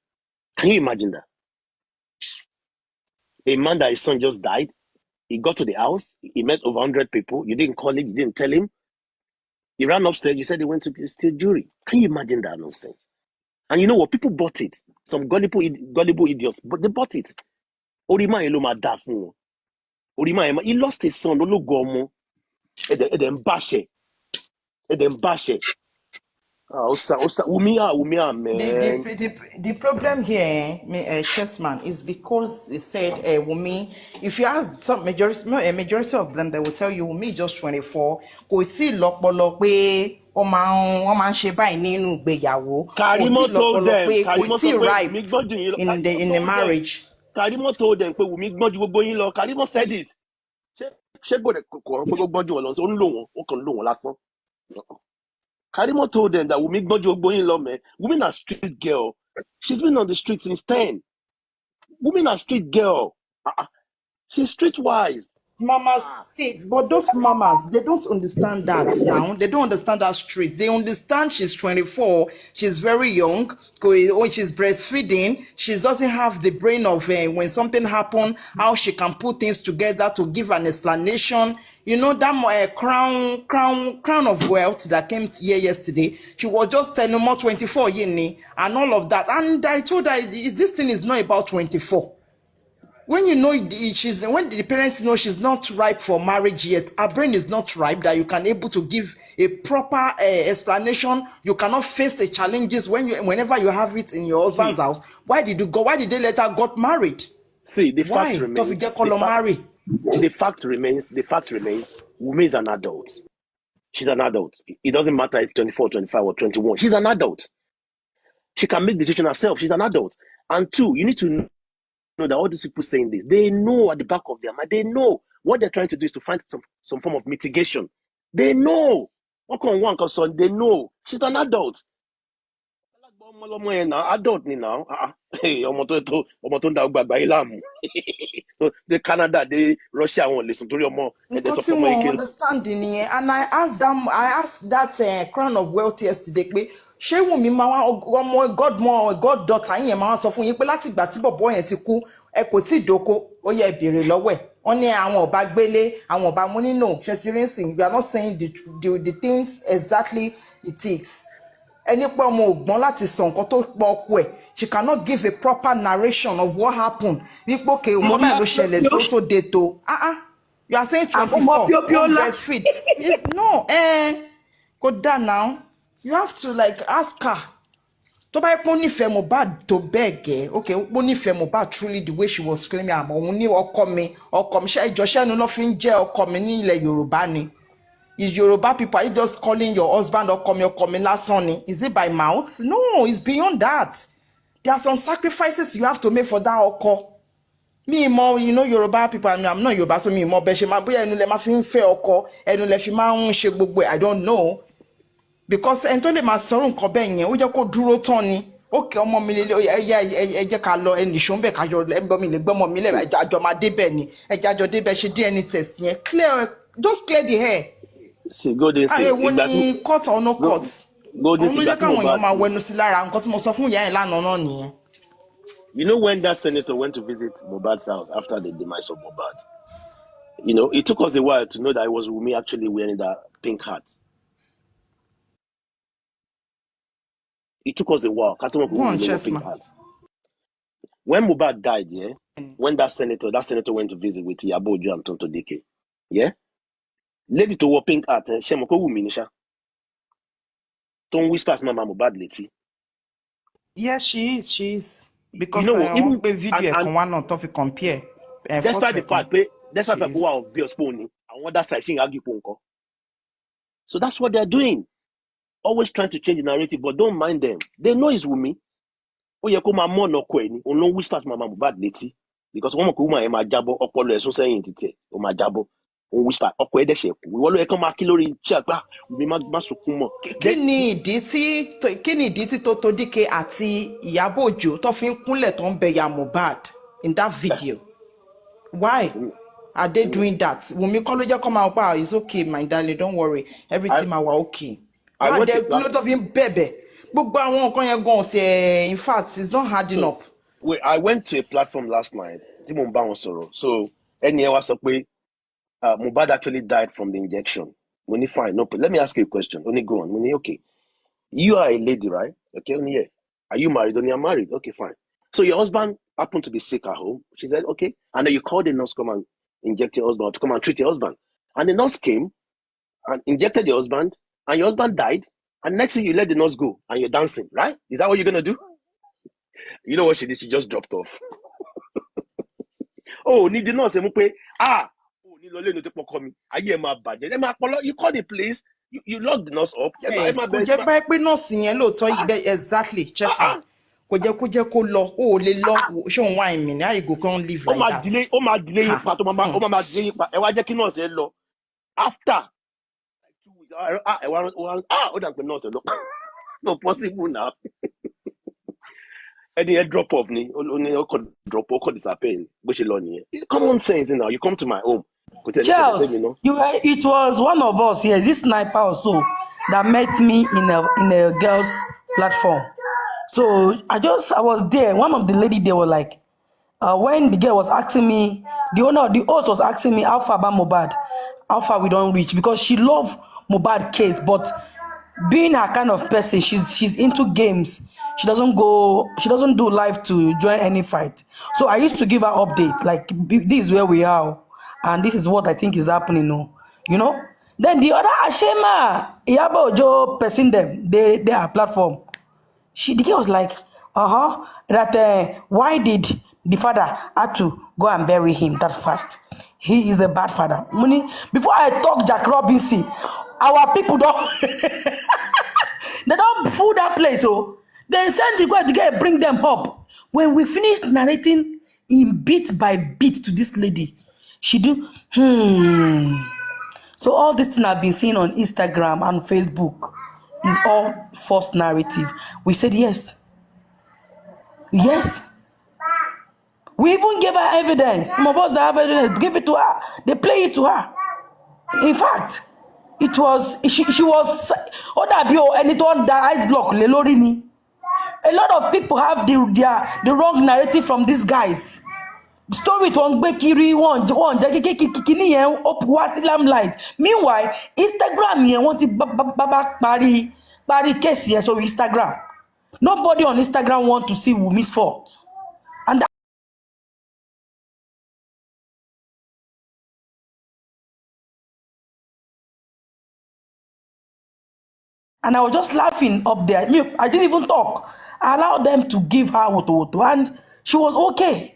Can you imagine that? A man that his son just died, he got to the house, he met over 100 people. You didn't call him, you didn't tell him. He ran upstairs. You said he went to steal jewelry. Can you imagine that nonsense? And you know what? People bought it. Some gullible idiots, but they bought it. Orima Eloma Dafun. Orima, he lost his son. Ologomo. Eden Bashe. Umia, man. The problem here, Chessman, is because they said, Wumi, if you ask some majority of them, they will tell you, Wumi just 24. Kò sí lọ́pọlọ pé wọ́n máa ń ṣe báyìí nínú ìgbéyàwó. Karimo told them. Kò tí ripe in the marriage. Karimo told them, Karimo said it. Karimo told them that women are street girl. She's been on the street since 10. Women are street girl. She's streetwise. Mamas see, but those mamas, they don't understand that now. They don't understand that street. They understand she's 24, she's very young. When she's breastfeeding, she doesn't have the brain of when something happened, how she can put things together to give an explanation. You know that crown of wealth that came here yesterday. She was just telling more 24 yini and all of that. And I told her this thing is not about 24. When you know when the parents know she's not ripe for marriage yet, her brain is not ripe that you can able to give a proper explanation. You cannot face the challenges whenever you have it in your husband's house. Why did you go? Why did they let her got married? See, the fact remains, Wumi is an adult. She's an adult. It doesn't matter if 24, 25, or 21. She's an adult. She can make decision herself. She's an adult. And two, you need to know that all these people saying this, they know at the back of their mind, they know what they're trying to do is to find some form of mitigation. They know. They know. She's an adult. Adult now. The Canada, the Russia won't listen to your mom. Understanding, and I asked that crown of wealth yesterday. Ṣé Wùnmí máa ọmọ goddaughter yẹn máa sọ fún yín pé láti ìgbà tí bọ̀bọ̀ yẹn ti kú ẹ kò tí ì dóko ó yẹ ìbéèrè lọ́wọ́ ẹ̀ wọ́n ní àwọn ọba gbélé àwọn ọba mú nínú ṣẹtìrìnsìn we are not saying the things exactly it is. Ẹni pé ọmọ ògbọ́n láti sọ nǹkan tó pọ̀ ọkọ ẹ̀ she cannot give a proper narration of what happened wípé òkè nǹkan náà ló ṣẹlẹ̀ so dato you are saying 24 breastfeed no kò dá now. You have to like ask her. Tó bá pon nífẹ̀ẹ́ Mohbad tó beg okay, pon nífẹ̀ẹ́ Mohbad truly the way she was claiming àmọ́ òun ní ọkọ mi ṣe ìjọṣẹ́ nu ló fi ń jẹ́ ọkọ mi ní ilẹ̀ Yorùbá ni. Is Yoruba people, are you just calling your husband ọkọ mi lásán ni? Is it by mouth? No, it's beyond that. There are some sacrifices you have to make for that ọkọ. Me more, you know Yoruba people, I'm not Yoruba, so me more bẹ́ẹ̀ ṣe máa bóyá ẹnu lẹ máa fi ń fẹ́ ọkọ, ẹnu lẹ fi máa ń ṣe gbogbo I don't know. Because ẹni tó lè máa sọ̀rọ̀ nǹkan bẹ́ẹ̀ yẹn ó jẹ́ kó dúró tán ni ókè ọmọ mi lè ẹ jẹ́ ká lọ ẹnì ṣó ń bẹ̀ kájọ ẹ̀ńbọ́n mi lè gbọ́mọ mi lẹ̀ àjọ máa débẹ̀ ni ẹ̀jẹ̀ àjọ débẹ̀ ṣe DNA test yẹn just clear the hair. Àyẹ̀wò ni court or no court òun ló jẹ́ káwọn èèyàn máa wẹnu sí lára nǹkan tí mo sọ fún ìyá ẹ̀ lánàá náà nìyẹn. You know when that senator went to visit Mohbad's house after the demise of Mohbad, you know, it took us a while to know that it was Wunmi actually wearing that pink hat. It took us a while. When Mohbad died, when that senator went to visit with Iyabo Ojo and Tonto Dike, lady to wear pink hat, she moko Wunmi nisha. Don't whisper Mama Mohbad leti. Yes, she is. Because even video can one not to compare. That's why the fact people are obvious pony. And what that side she argue ponko. So that's what they're doing. Always trying to change the narrative, but don't mind them. They know it's Wunmi. Oh, you come more no kweni. On no whispers Mama Mohbad leti. Because one kuma ema jabo okolo eso saying tite. O ma jabo. On whisper okwe de sheku. We wallo e kan ma kilori chapa. We ma sukumo. Kí ni ìdí tí Tonto Dike àti Iyabo Ojo tó fi ń kúnlẹ̀ tó ń bẹ ya Mohbad in that video? Why are they doing that? Wunmi kọ́ ló jẹ́ kó máa pa it's okay my darling, don't worry, everything ma wa okay. Why they kúnlẹ̀ tó fi ń bẹ̀bẹ̀? Gbogbo àwọn nǹkan yẹn gan ti in fact it's not hard enough. Wait, I went to a platform last night. Tí mo ń bá wọn sọ̀rọ̀. So ẹni ẹ wá sọ pé Mohbad actually died from the injection. Money fine, no. But let me ask you a question. Only go on. Money, okay. You are a lady, right? Okay, only yeah. Are you married? Only I'm married. Okay, fine. So your husband happened to be sick at home. She said, okay. And then you called the nurse to come and inject your husband, to come and treat your husband. And the nurse came and injected your husband, and your husband died. And next thing you let the nurse go and you're dancing, right? Is that what you're gonna do? You know what she did? She just dropped off. Oh, need the nurse oh, you call the police, you lock the nurse up. Yes, kò jẹ́ pé nọ́ọ̀sì yẹn lóòótọ́ exactly Chessman. Kò jẹ́ kó lọ, ó lè lọ, ṣé òun wá ìmì ní àìgò kan live like that. Ó máa delay yín pa tó máa delay yín pa. Ẹ wá jẹ́ kí nọ́ọ̀sì ẹ lọ. After 2 weeks, ó dà pé nọ́ọ̀sì ẹ lọ. No possible now. Any drop off ni, only drop off, disappear. Which is common sense now. You come to my home. Charles, it was one of us here, this sniper also, that met me in a girls' platform. So I was there. One of the lady they were like, when the girl was asking me, the host was asking me how far about Mohbad, how far we don't reach, because she loved Mohbad case, but being her kind of person, she's into games. She doesn't do live to join any fight. So I used to give her update, like this is where we are, and this is what I think is happening. You know. Then the other Ashema, Iyabo Ojo person them, they are platform. The girl was like, that why did the father had to go and bury him that fast? He is the bad father. Before I talk Jack Robinson, our people don't they don't fool that place. So they send the girl bring them up. When we finished narrating in bit by bit to this lady, she do So all this thing I've been seeing on Instagram and Facebook is all false narrative. We said yes. Yes. We even gave her evidence. Some of us that have evidence, give it to her. They play it to her. In fact, it was she was and it on the ice block. A lot of people have the wrong narrative from these guys. The story to Kiri one limelight. Meanwhile, Instagram here want to baba pari case here, so Instagram. Nobody on Instagram want to see Wumi's fault. And I was just laughing up there. I didn't even talk. I allowed them to give her woto, and she was okay.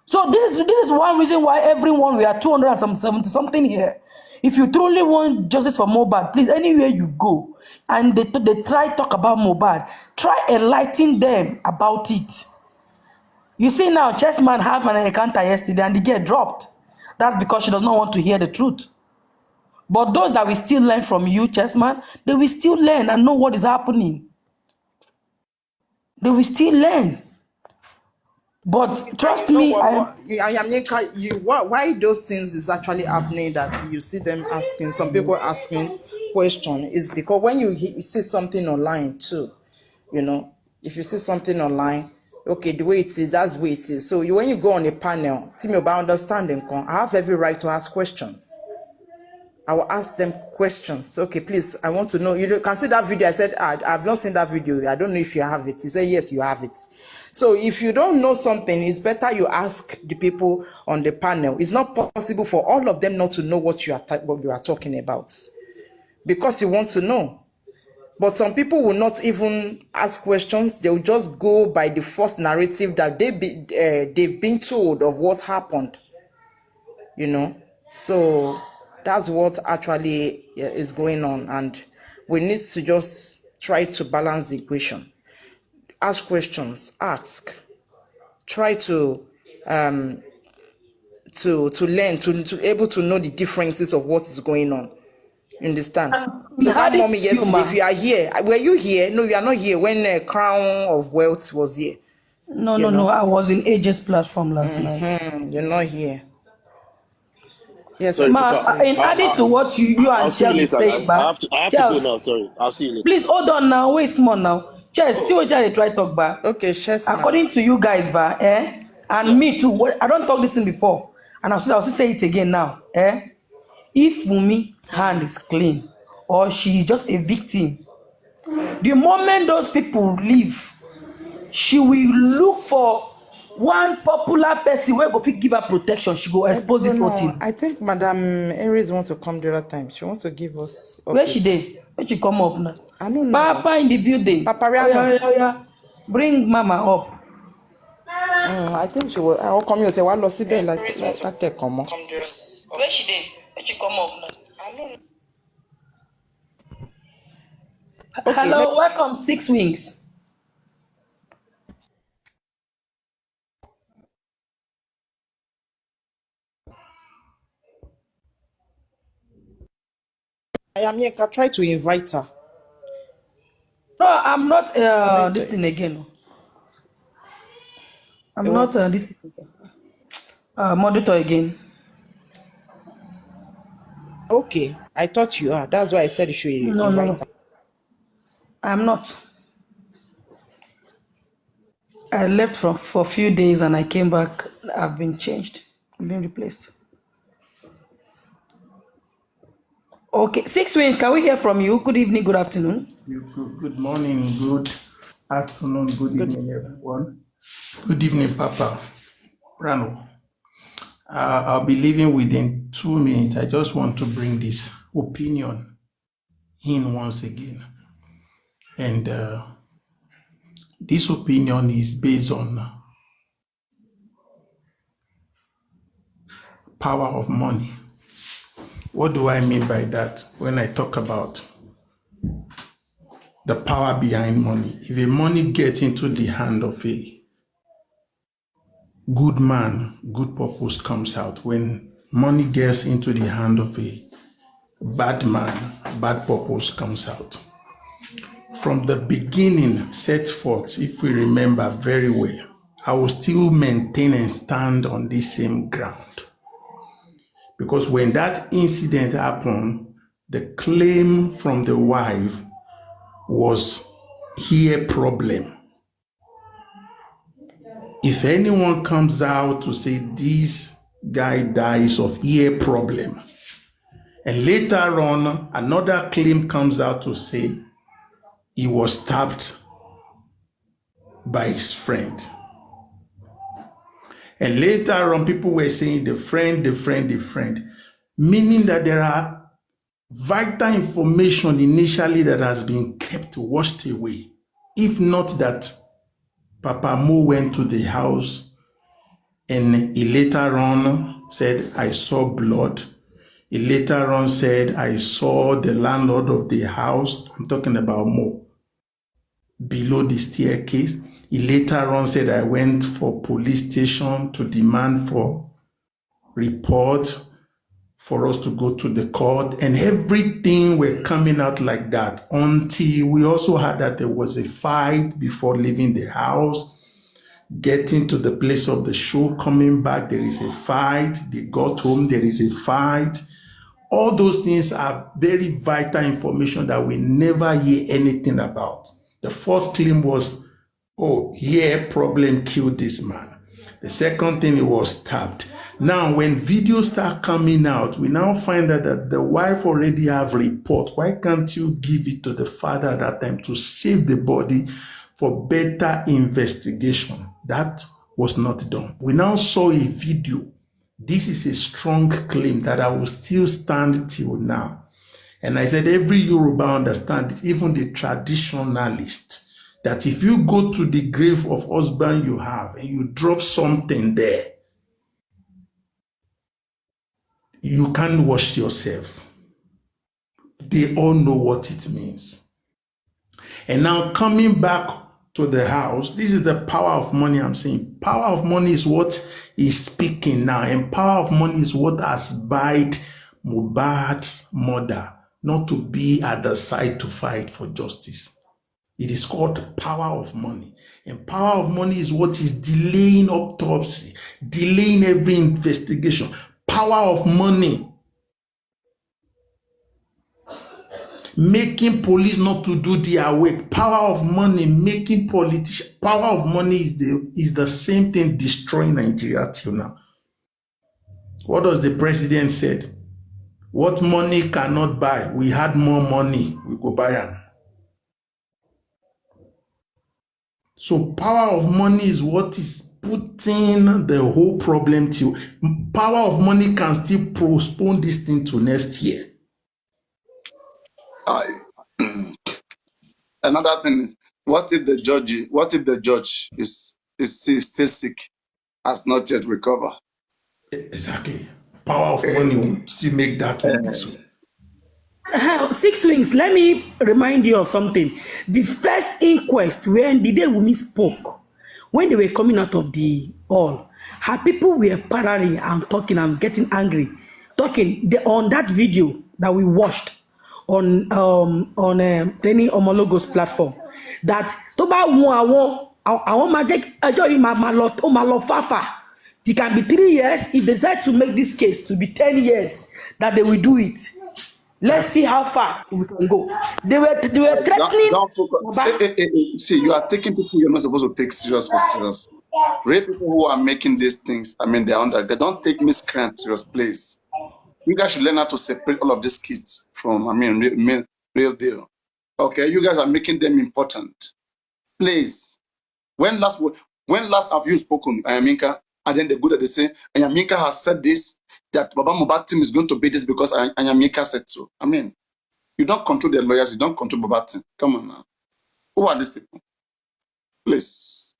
So this is one reason why everyone, we are 270 something here. If you truly want justice for Mohbad, please, anywhere you go, and they try talk about Mohbad, try enlighten them about it. You see now, Chessman have an encounter yesterday and the girl dropped. That's because she does not want to hear the truth. But those that will still learn from you, Chessman, they will still learn and know what is happening. They will still learn. But trust me, why those things is actually happening, that you see them asking, some people asking question, is because when you see something online too, if you see something online, okay, the way it is, that's the way it is. So when you go on a panel, team about understanding, I have every right to ask questions. I will ask them questions. Okay, please, I want to know. You can see that video. I said, I've not seen that video. I don't know if you have it. You say, yes, you have it. So if you don't know something, it's better you ask the people on the panel. It's not possible for all of them not to know what you are talking about, because you want to know. But some people will not even ask questions. They will just go by the first narrative that they've been told of what happened. So that's what actually is going on, and we need to just try to balance the equation. Ask questions, try to learn, to able to know the differences of what is going on. You understand? So that mommy yesterday, if you are here, were you here? No, you are not here when Crown of Wealth was here. No, I was in AJ's platform last night. You're not here. Yes, in adding to what you and Chelsea saying, I have to go now. Sorry, I'll see you later. Please hold on now. Wait small now. Chelsea, see what they try talk about. Okay, Chelsea. According to you guys, and me too. I don't talk this thing before, and I'll still say it again now. if Wunmi hand is clean or she is just a victim, the moment those people leave, she will look for one popular person wey go fit give her protection. She go expose this whole thing. I think Madam Aries wants to come the other time. She wants to give us updates. Where she dey? Where she come up now? I don't know. Papa in the building. Papa Rihanna. Oya. Bring Mama up. I think she will. I'll come here and say, "What lost it like that? Come on." Where she dey? Where she come up now? I don't know. Okay, hello, welcome 6 Wings. I am here. Try to invite her. No, I'm not this thing again. I'm not this monitor again. Okay, I thought you are. That's why I said you should invite her. I'm not. I left for a few days and I came back. I've been changed. I've been replaced. Okay, 6 Wings, can we hear from you? Good evening, good afternoon. Good morning, good afternoon, good evening, everyone. Good evening, Papa Rano. I'll be leaving within 2 minutes. I just want to bring this opinion in once again. And this opinion is based on power of money. What do I mean by that when I talk about the power behind money? If a money gets into the hand of a good man, good purpose comes out. When money gets into the hand of a bad man, bad purpose comes out. From the beginning, set forth, if we remember very well, I will still maintain and stand on this same ground. Because when that incident happened, the claim from the wife was ear problem. If anyone comes out to say this guy dies of ear problem, and later on another claim comes out to say he was stabbed by his friend, and later on people were saying the friend, meaning that there are vital information initially that has been kept, washed away. If not that Papa Mo went to the house and he later on said, I saw blood. He later on said, I saw the landlord of the house, I'm talking about Mo, below the staircase. He later on said, I went for police station to demand for report for us to go to the court, and everything were coming out like that until we also heard that there was a fight before leaving the house, getting to the place of the show, coming back, there is a fight, they got home, there is a fight. All those things are very vital information that we never hear anything about. The first claim was, oh, ear problem killed this man. The second thing, he was stabbed. Now, when videos start coming out, we now find out that the wife already have report. Why can't you give it to the father at that time to save the body for better investigation? That was not done. We now saw a video. This is a strong claim that I will still stand till now. And I said every Yoruba understand it, even the traditionalist, that if you go to the grave of husband you have and you drop something there, you can't wash yourself. They all know what it means. And now coming back to the house, this is the power of money I'm saying. Power of money is what is speaking now. And power of money is what has buyed Mohbad's mother not to be at the side to fight for justice. It is called power of money. And power of money is what is delaying autopsy, delaying every investigation. Power of money, making police not to do their work. Power of money, making politicians. Power of money is the same thing destroying Nigeria till now. What does the president said? What money cannot buy, we had more money, we go buy them. So power of money is what is putting the whole problem to. Power of money can still postpone this thing to next year. Another thing, what if the judge is still sick, has not yet recovered? Exactly. Power of money will still make that one be so. 6 Wings, let me remind you of something. The first inquest, when the day Wunmi spoke, when they were coming out of the hall, her people were partying and talking and getting angry. Talking on that video that we watched on Tenny Omologo's platform, that tó bá wọn àwọn máa jẹ́ ẹjọ́ yìí máa lọ fáfà. It can be 3 years. If they decide to make this case to be 10 years, that they will do it. Let's see how far we can go. They were threatening. Don't focus. See, you are taking people you're not supposed to take serious for serious. Real people who are making these things, I mean, they don't take miscreants serious, please. You guys should learn how to separate all of these kids from, I mean, real deal. Okay, you guys are making them important. Please. When last have you spoken, Ayaminka? And then the good that they say, Ayaminka has said this, that Baba Mohbad team is going to be this because Ayaminka said so. I mean, you don't control the lawyers, you don't control Baba team. Come on now. Who are these people? Please.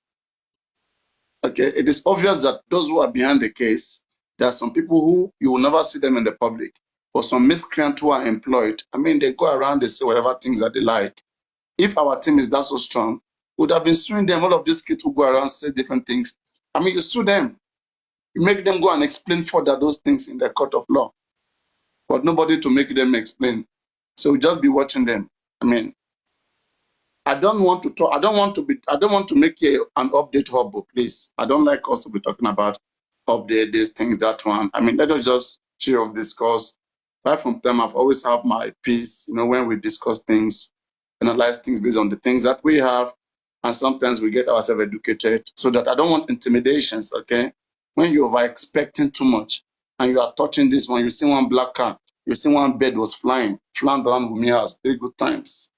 Okay, it is obvious that those who are behind the case, there are some people who you will never see them in the public, or some miscreants who are employed. I mean, they go around, they say whatever things that they like. If our team is that so strong, we would have been suing them. All of these kids who go around say different things. I mean, you sue them. You make them go and explain further those things in the court of law. But nobody to make them explain. So we just be watching them. I mean, I don't want to talk. I don't want to make an update hub, please. I don't like us to be talking about update these things, that one. I mean, let us just chill of discuss. Right from time, I've always have my peace, when we discuss things, analyze things based on the things that we have, and sometimes we get ourselves educated, so that I don't want intimidations, okay? When you're over expecting too much and you are touching this one, you see one black car, you see one bird was flying around Wunmi house 3 good times.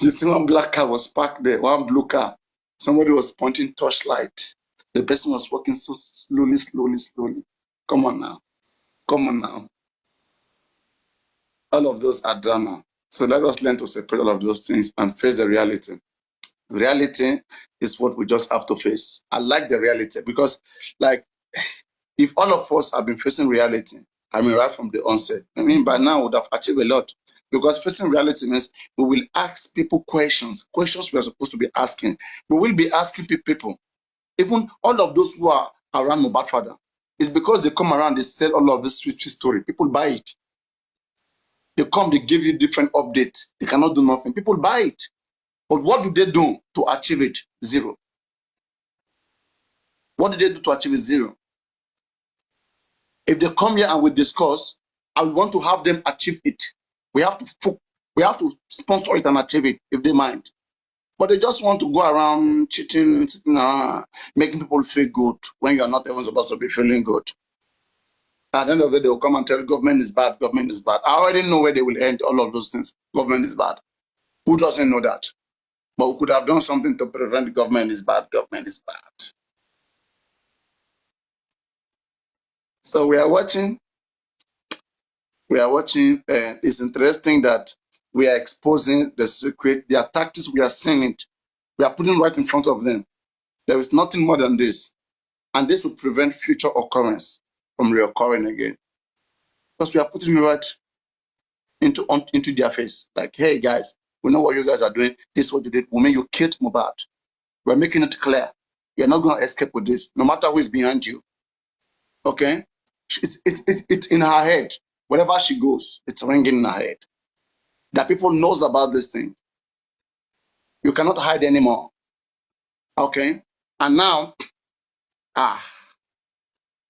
You see one black car was parked there, one blue car. Somebody was pointing torchlight. The person was walking so slowly. Come on now. All of those are drama. So let us learn to separate all of those things and face the reality. Reality is what we just have to face. I like the reality because, if all of us have been facing reality, I mean, right from the onset, I mean, by now we would have achieved a lot. Because facing reality means we will ask people questions we are supposed to be asking. We will be asking people, even all of those who are around Mohbad father, it's because they come around, they sell all of this sweet story. People buy it. They come, they give you different updates. They cannot do nothing. People buy it. But what do they do to achieve it? Zero. What do they do to achieve it? Zero. If they come here and we discuss, I want to have them achieve it. We have to sponsor it and achieve it if they mind. But they just want to go around cheating, making people feel good when you're not even supposed to be feeling good. At the end of the day, they will come and tell government is bad, government is bad. I already know where they will end all of those things. Government is bad. Who doesn't know that? But we could have done something to prevent government is bad, government is bad. So we are watching. It's interesting that we are exposing the secret, their tactics, we are seeing it. We are putting right in front of them. There is nothing more than this. And this will prevent future occurrence from reoccurring again. Because we are putting it right into their face. Like, hey guys, we know what you guys are doing. This is what you did. Women, you killed Mohbad. We're making it clear. You're not going to escape with this, no matter who is behind you. Okay? It's in her head. Wherever she goes, it's ringing in her head. That people knows about this thing. You cannot hide anymore. Okay? And now,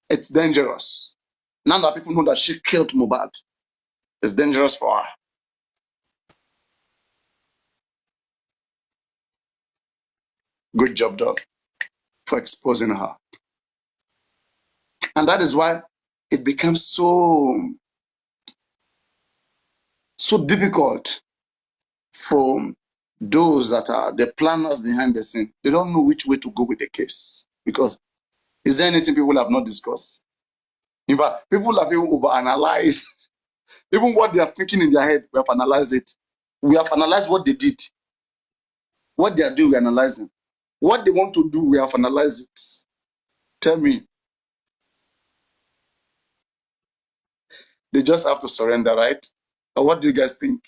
it's dangerous. Now that people know that she killed Mohbad, it's dangerous for her. Good job done for exposing her. And that is why it becomes so difficult for those that are the planners behind the scene. They don't know which way to go with the case, because is there anything people have not discussed? In fact, people have even overanalyzed even what they are thinking in their head. We have analyzed it. We have analyzed what they did, what they are doing. We're analyzing what they want to do. We have analyzed it. Tell me, they just have to surrender, right? Or what do you guys think?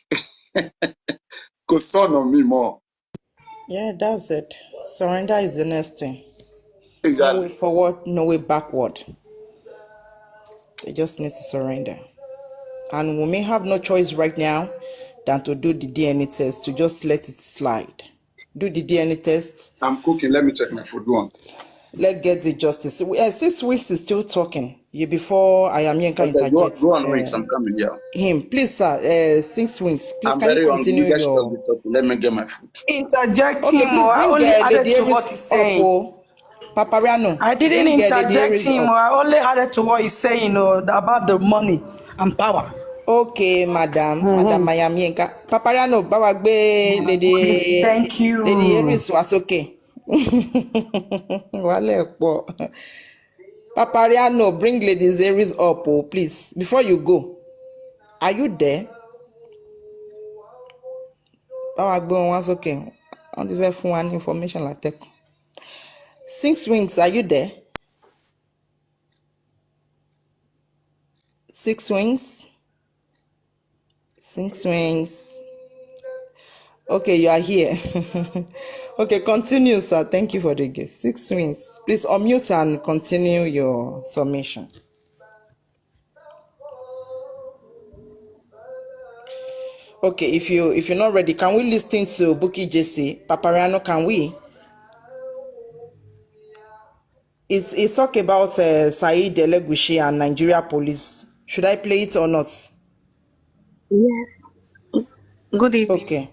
Because son on me more. Yeah, that's it. Surrender is the next thing. No way Exactly. forward, no way backward. They just need to surrender. And we may have no choice right now than to do the DNA test, to just let it slide. Do the DNA test. I'm cooking. Let me check my food. Go on. Let's get the justice. 6 weeks is still talking. Before I am Yenka Okay, interject go on, Wings. I'm coming. Yeah. him. Please, sir, 6 weeks. Please, I'm can you very hungry. You continue guys should just be your... talking. Let me get my food. Interject Okay, him. please I bring only added Lady to Aries what he's up. saying. Papariano, I didn't bring Lady interject Aries him. up. I only added to what he's saying about the money and power. Okay, Madam Mayam Yenka. Papariano, bawa gbe Please, thank you. Lady Aries was okay. Wale po. Papariano, bring Lady Aries up, please. Before you go, are you there? Bawa gbe was okay. On the very phone information like that. 6 Wings, are you there? 6 Wings. 6 Wings. Okay, you are here. Okay, continue, sir. Thank you for the gift. 6 Wings. Please unmute and continue your submission. Okay, if you're not ready, can we listen to Buki JC? Papariano, can we? It's talk about Saeed Elegushi and Nigeria police. Should I play it or not? Yes. Good evening. Okay.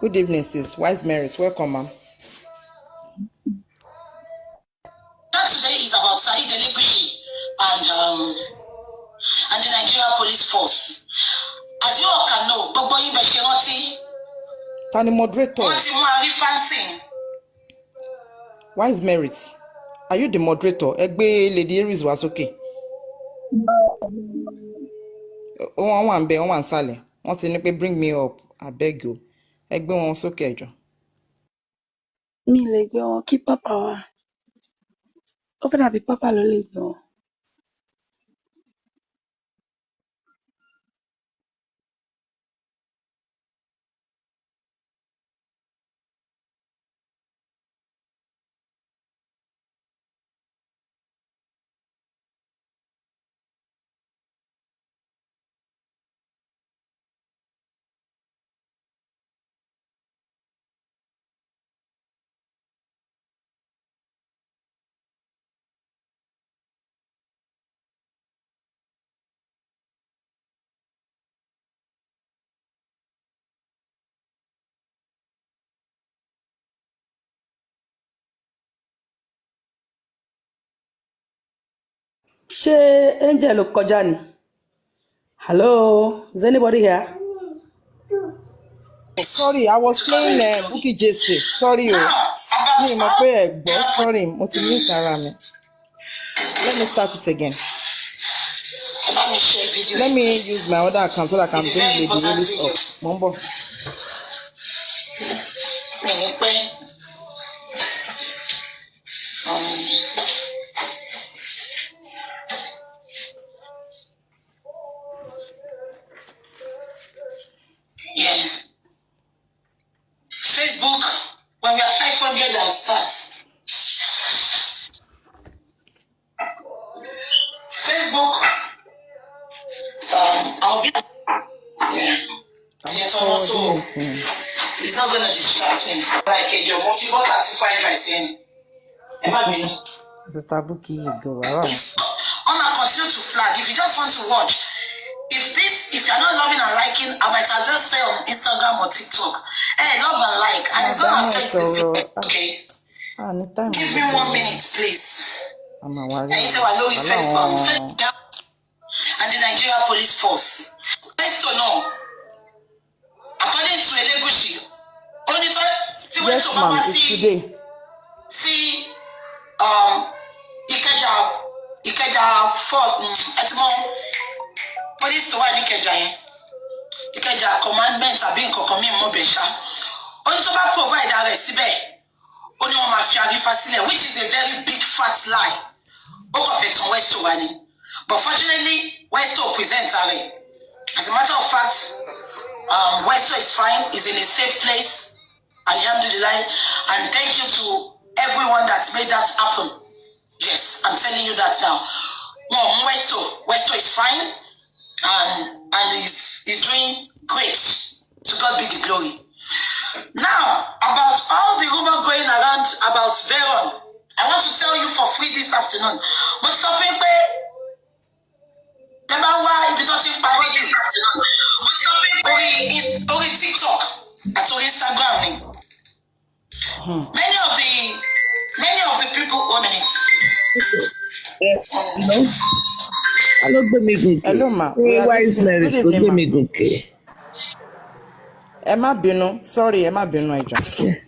Good evening, sis. Wise Marys. Welcome, ma'am. Today is about Saeed Elegushi and the Nigeria Police Force. As you all can know, Gbogbo yín bẹ̀ ṣe rántí. Tani moderator. Wọ́n ti mú Arífánsìn. Wise Marys. Are you the moderator? Egbe Lady Aries was okay. Wọ́n wà ń bẹ̀, wọ́n wà ń sàlẹ̀. Wọ́n ti ní pé bring me up, I beg you. Egbe wọn sókè ẹjọ́. Mi lè gbé wọn kí pápá wa. Ó fẹ́ dàbí pápá ló lè gbé wọn. Ṣé Angel kọjá ni? Hello, is anybody here? Sorry, I was playing Buki JC. Sorry, mi mọ̀ pé ẹ gbọ́. Sorry, mo ti miss ara mi. Let me start it again. Let me use my other account so that I can bring Lady Aries up. Mo ń bọ̀. Yeah. Facebook, when we are 500, I'll start. Facebook, I'll be. Yeah. It's not going to distract me. Like your most important classified by saying, Sister Buki, you go. I'ma continue to flag. If you just want to watch, if you're not loving and liking, I might as well say on Instagram or TikTok, hey, love and like, and it's gonna affect the video. Okay. Give me 1 minute, please. and the Nigeria Police Force. Best or no, according to Elegushi, only yes, ma'am, it's today. See, Ikeja police to one Ikeja commandments are being coming mobesha. Only to provide arrest, only on mafia facility, which is a very big fat lie. Westo. But fortunately, Westo presents Are. As a matter of fact, Westo is fine, is in a safe place. Alhamdulillah. And thank you to everyone that's made that happen. Yes, I'm telling you that now. No, Westo is fine and is doing great. To God be the glory. Now, about all the rumor going around about Veron, I want to tell you for free this afternoon. But something Ori TikTok and Instagram. Many of the people 1 minute. Hello, ma. We are listening. Good evening, ma. Emma Bino. Sorry, Emma Bino. Should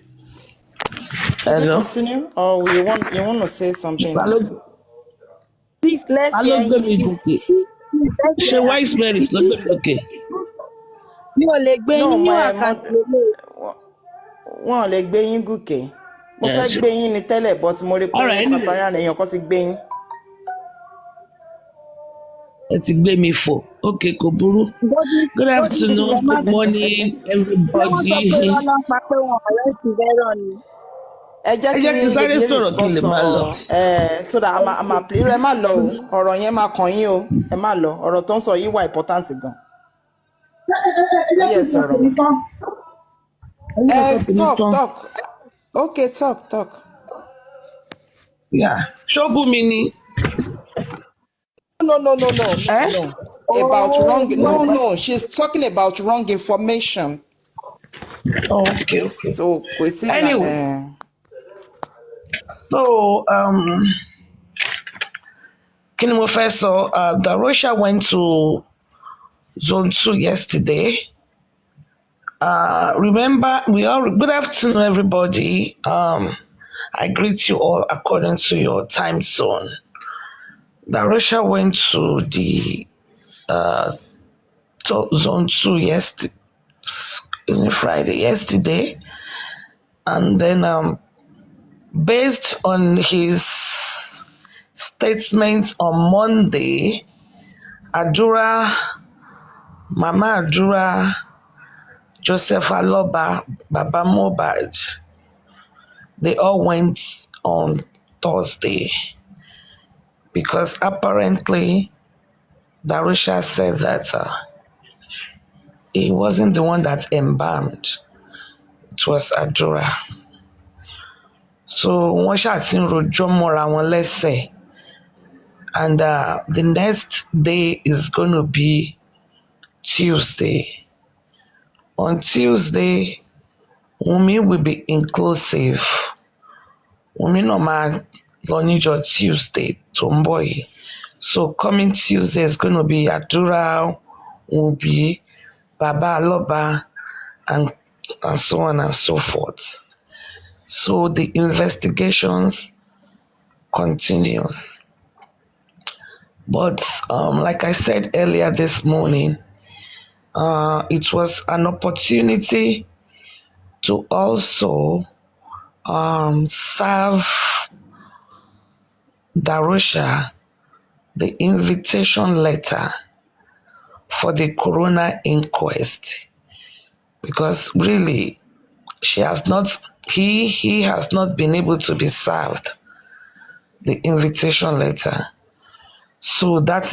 we continue, or you want to say something? Please, let's hear you. Ṣé Wise Mary ló gbé mi òkè? Mi ò lè gbé yín ní àkáǹtì lélẹ̀. Wọ́n ò lè gbé yín gòkè. Mo fẹ́ gbé yín ní tẹ́lẹ̀, but mo rí pé pàpàrà èèyàn kan ti gbé yín. Ẹ ti gbé mi fò. Okay, kò burú. Good afternoon, good morning, everybody. Ẹ jẹ́ kí sáré sọ̀rọ̀ kí n lè máa lọ. So that a máa play ẹ má lọ o, ọ̀rọ̀ yẹn máa kàn yín o, ẹ má lọ, ọ̀rọ̀ tó ń sọ yìí wà important gan. Yes, sọ̀rọ̀ mọ́. Talk. Okay, talk. Yeah, ṣọ́bù mi ni. No. About wrong. No. She's talking about wrong information. Oh, okay. So, anyway. So, Kini mo fẹ́ sọ, Darosha went to Zone 2 yesterday. Remember, good afternoon, everybody. I greet you all according to your time zone. Darosha went to the Zone 2 yesterday, and then based on his statement on Monday, Mama Adura, Joseph Aloba, Baba Mohbad, they all went on Thursday because apparently Darosha said that he wasn't the one that embalmed. It was Adura. So wọ́n ṣàtìń rojọ́ mọ́ra wọn lẹ́sẹ̀, and the next day is going to be Tuesday. On Tuesday, Wunmi will be inclusive. Wunmi no máa lọ níjọ́ Tuesday tó ń bọ̀ yìí. So coming Tuesday is going to be Adura, Wunmi, Baba Aloba, and so on and so forth. So the investigations continues. But like I said earlier this morning, it was an opportunity to also serve Darosha the invitation letter for the coroner inquest, because really he has not been able to be served the invitation letter. So that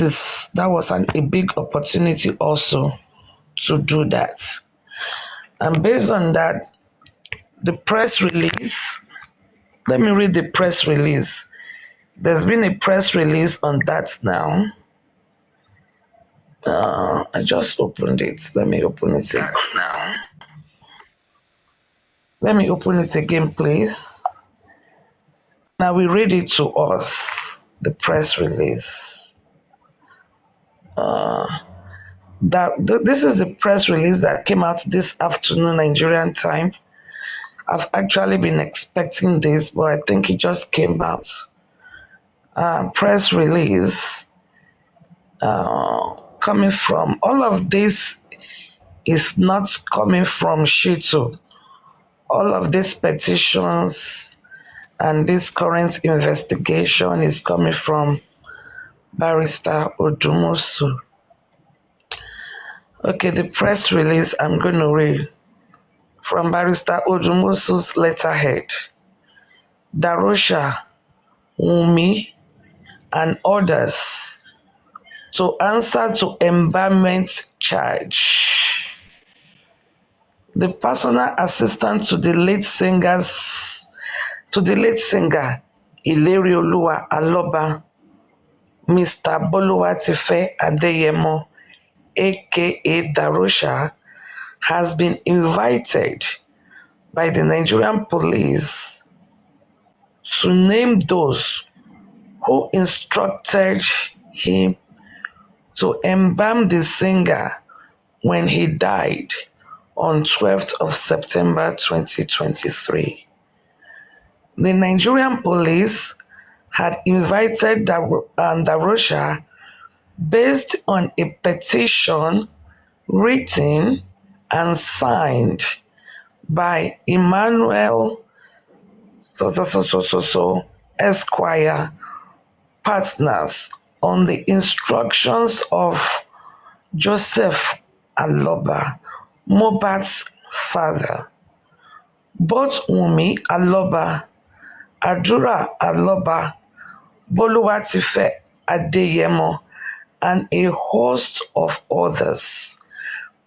was a big opportunity also to do that. And based on that, the press release, let me read the press release. There's been a press release on that now. I just opened it. Let me open it again. Let me open it again, please. Now we read it to us. the press release. This is the press release that came out this afternoon, Nigerian time. I've actually been expecting this, but I think it just came out. Press release coming from, all of this is not coming from Shitu. All of these petitions and this current investigation is coming from Barrister Odumosu. Okay, the press release I'm going to read from Barrister Odumosu's letterhead. Darosha, Wunmi, and others to answer to embalmment charge. The personal assistant to the late singer Ilerioluwa Aloba, Mr. Boluwatife Adeyemo, aka Darosha, has been invited by the Nigerian police to name those who instructed him to embalm the singer when he died on 12th of September 2023. The Nigerian police had invited Darosha based on a petition written and signed by Emmanuel Esquire partners on the instructions of Joseph Aloba, Mohbad's father. Both Wunmi Aloba, Adura Aloba, Boluwatife Adeyemo, and a host of others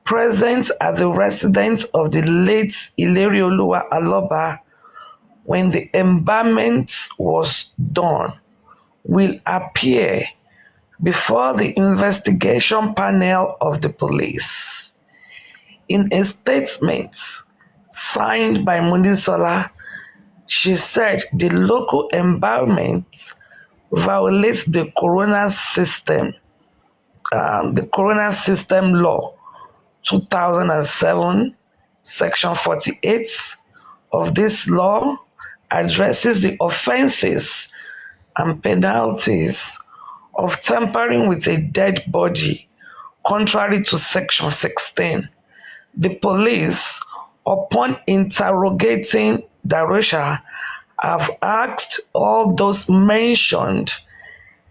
present at the residence of the late Ilerioluwa Aloba when the embalmment was done will appear before the investigation panel of the police. In a statement signed by Munisola, she said the local embalmment violates the Coroner System Law 2007, Section 48 of this law addresses the offenses and penalties of tampering with a dead body, contrary to Section 16. The police, upon interrogating Darosha, have asked all those mentioned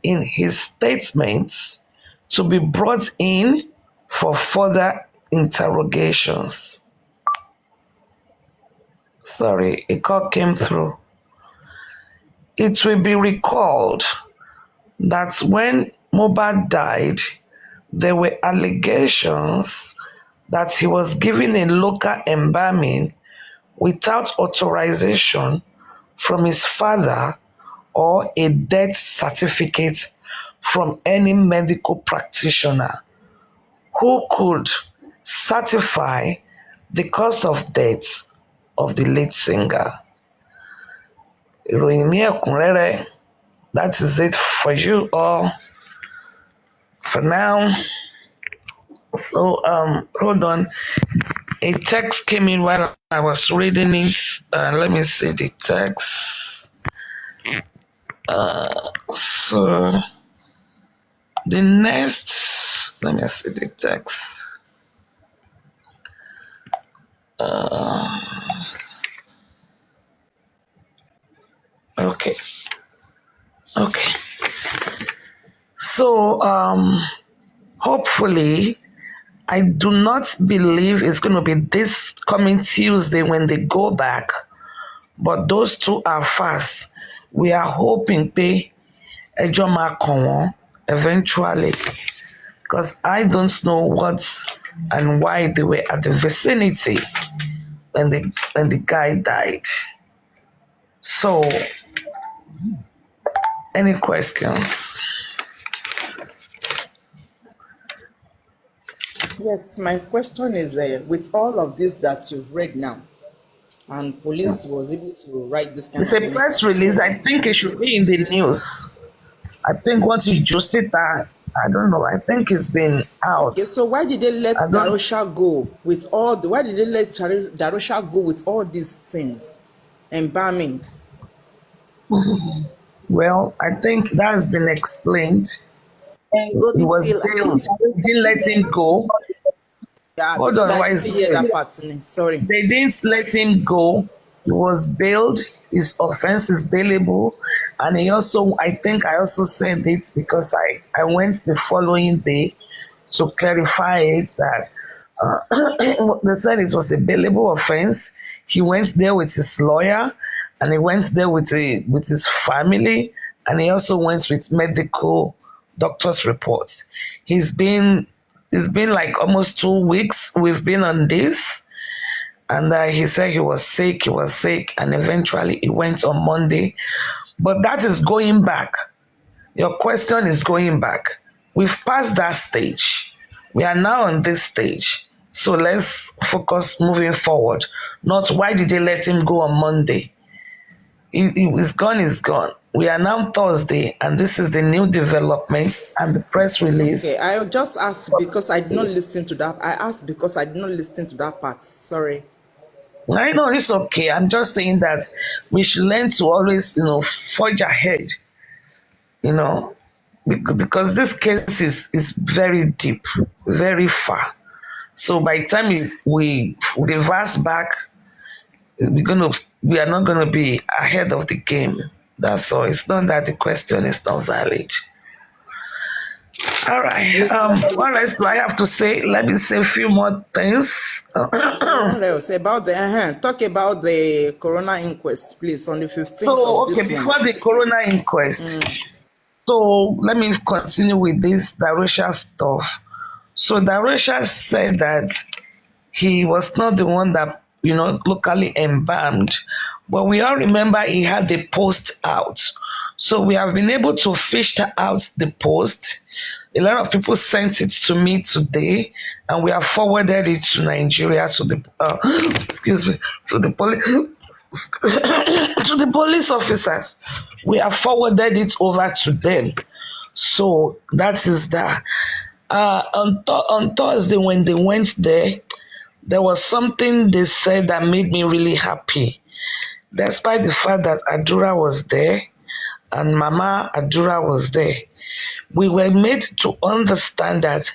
in his statements to be brought in for further interrogations. Sorry, a call came through. It will be recalled that when Mohbad died, there were allegations that he was given a local embalming without authorization from his father or a death certificate from any medical practitioner who could certify the cause of death of the late singer. That is it for you all for now. So hold on. A text came in while I was reading it. Let me see the text. So the next, let me see the text. Okay. So hopefully, I do not believe it's going to be this coming Tuesday when they go back, but those two are fast. We are hoping pay Ejoma Konwo eventually, because I don't know what and why they were at the vicinity when the guy died. So, any questions? Yes, my question is, with all of this that you've read now, and police was able to write this kind It's of a things. press release. I think it should be in the news. I think once you juice it, I don't know. I think it's been out. Okay, so why did they let Darosha go with all the? Why did they let Darosha go with all these things, embalming? Well, I think that has been explained. He was bailed. Didn't let him go. Yeah, Hold because on, I didn't hear that part. Sorry. They didn't let him go. He was bailed. His offense is bailable. And he also, I think I also said it because I went the following day to clarify it that they said it was a bailable offense. He went there with his lawyer and he went there with his family, and he also went with medical doctor's reports. It's been like almost 2 weeks we've been on this, and he said he was sick, and eventually he went on Monday. But that is going back. Your question is going back. We've passed that stage. We are now on this stage. So let's focus moving forward. Not why did they let him go on Monday? He's gone, is gone. We are now Thursday, and this is the new development and the press release. Okay, I just asked because I did not listen to that. I asked because I did not listen to that part. Sorry. I know it's okay. I'm just saying that we should learn to always, forge ahead. Because this case is very deep, very far. So by the time we reverse back, we are not gonna be ahead of the game. That's all. It's not that the question is not valid. All right. What else do I have to say? Let me say a few more things. What else about talk about the Corona inquest, please, on the 15th of this month. Before the Corona inquest. So let me continue with this Darosha stuff. So Darosha said that he was not the one that, locally embalmed, but we all remember he had the post out. So we have been able to fish out the post. A lot of people sent it to me today, and we have forwarded it to Nigeria, to the to the police officers. We have forwarded it over to them. So that is that. On Thursday when they went there was something they said that made me really happy. Despite the fact that Adura was there and Mama Adura was there, we were made to understand that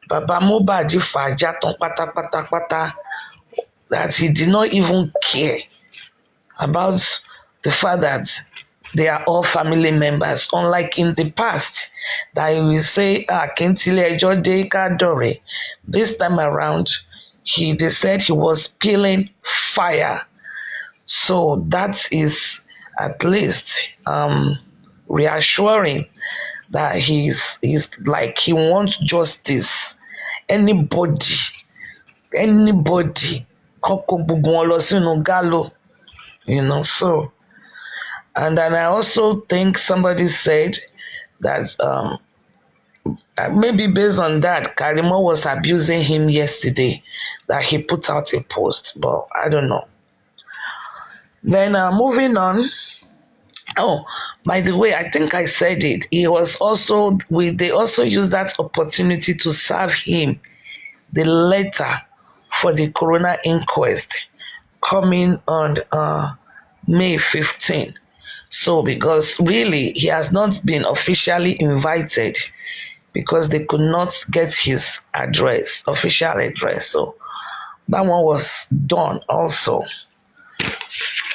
Baba Mohbad Fajaton pata pata pata, that he did not even care about the fact that they are all family members, unlike in the past that he will say, Kentile Ejode Kadore. This time around, they said he was peeling fire. So that is at least reassuring that he's like he wants justice. Anybody, so. And then I also think somebody said that maybe based on that, Karimo was abusing him yesterday, that he put out a post, but I don't know. Then moving on. Oh, by the way, I think I said it. They also used that opportunity to serve him the letter for the Corona inquest coming on May 15. So because really he has not been officially invited because they could not get his official address. So that one was done also.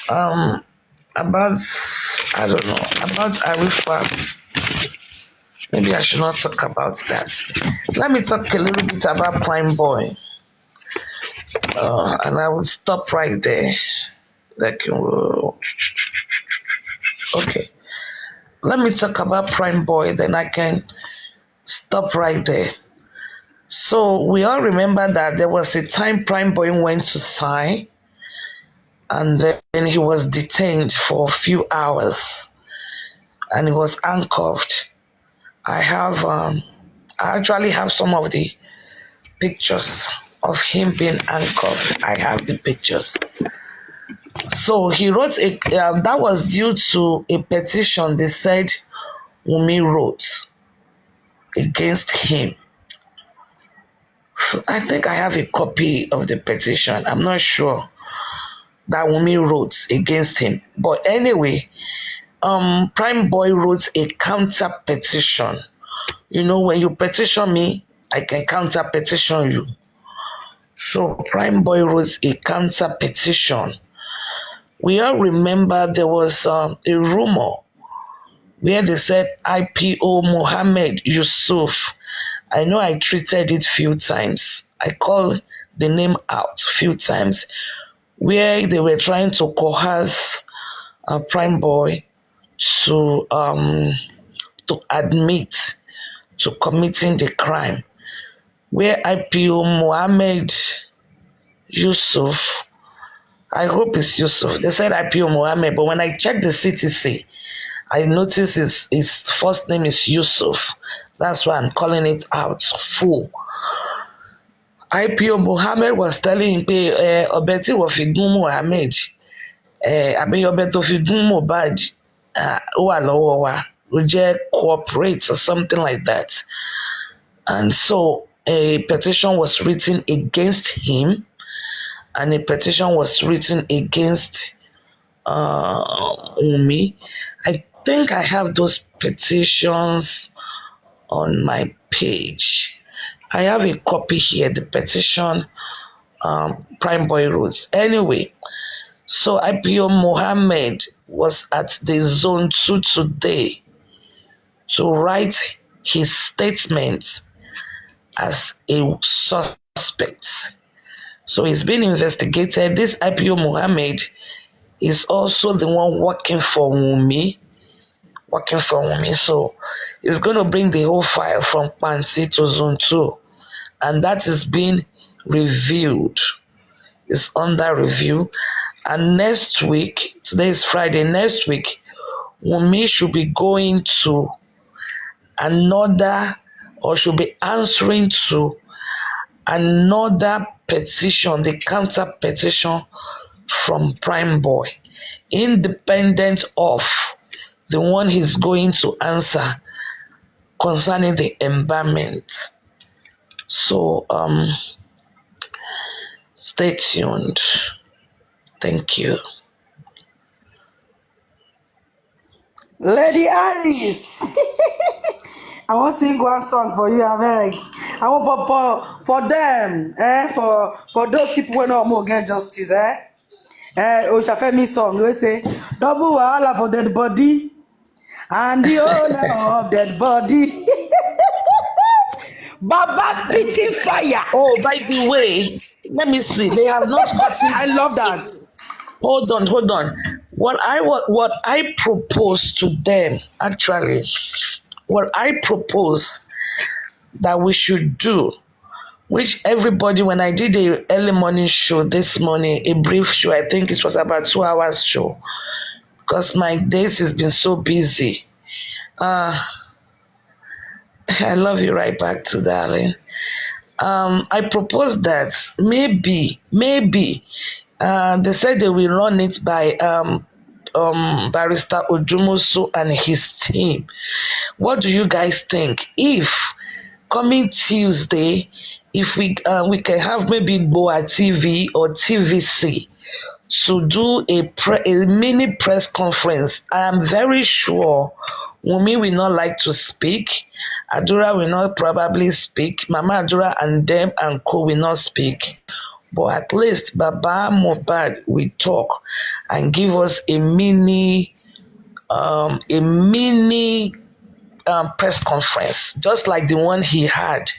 About Arifa, maybe I should not talk about that. Let me talk a little bit about Prime Boy. And I will stop right there. Okay. Let me talk about Prime Boy, then I can stop right there. So we all remember that there was a time Prime Boy went to sign, and then he was detained for a few hours, and he was handcuffed. I actually have some of the pictures of him being handcuffed. I have the pictures. So he wrote that was due to a petition. They said Wunmi wrote against him. So I think I have a copy of the petition. I'm not sure that Wunmi wrote against him. But anyway, Prime Boy wrote a counter petition. You know, when you petition me, I can counter petition you. So Prime Boy wrote a counter petition. We all remember there was a rumor where they said IPO Mohammed Yusuf. I know I treated it few times. I called the name out few times, where they were trying to coerce Prime Boy to admit to committing the crime, where IPO Mohammed Yusuf, I hope it's Yusuf. They said IPO Mohammed, but when I checked the CTC, I noticed his first name is Yusuf. That's why I'm calling it out full. IPO Mohammed was telling him, Obeti Wafigun Mohammed, Abi Obeto Figun Mobad, Ualawa, Uje cooperates or something like that. And so a petition was written against him, and a petition was written against Wunmi. I think I have those petitions on my page. I have a copy here, the petition Prime Boy wrote. Anyway, so IPO Mohammed was at the Zone 2 today to write his statement as a suspect. So he's been investigated. This IPO Mohammed is also the one working for Wunmi. So he's going to bring the whole file from Pansi to Zone 2. And that is being reviewed. It's under review. And next week, today is Friday, next week, Wunmi should be going to should be answering to another petition, the counter petition from Prime Boy, independent of the one he's going to answer concerning the embalmment. So stay tuned. Thank you. Lady Alice. I want to sing one song for you, Meg. I want for them, for those people who know more get justice, Oshafemi song, we say, double wahala for dead body, and the owner of dead body. Baba spitting fire. Oh, by the way, let me see. They have not gotten. I love that. Hold on. What I propose to them, actually, what I propose that we should do, which everybody, when I did the early morning show this morning, a brief show, I think it was about 2 hours show, because my days has been so busy. I love you right back to darling. I propose that maybe they said they will run it by Barrister Ojumosu and his team. What do you guys think? If coming Tuesday, if we can have maybe Boa TV or TVC to do a mini press conference, I am very sure Wunmi will not like to speak. Adura will not probably speak. Mama Adura and them and co will not speak. But at least Baba Mohbad will talk and give us a mini press conference, just like the one he had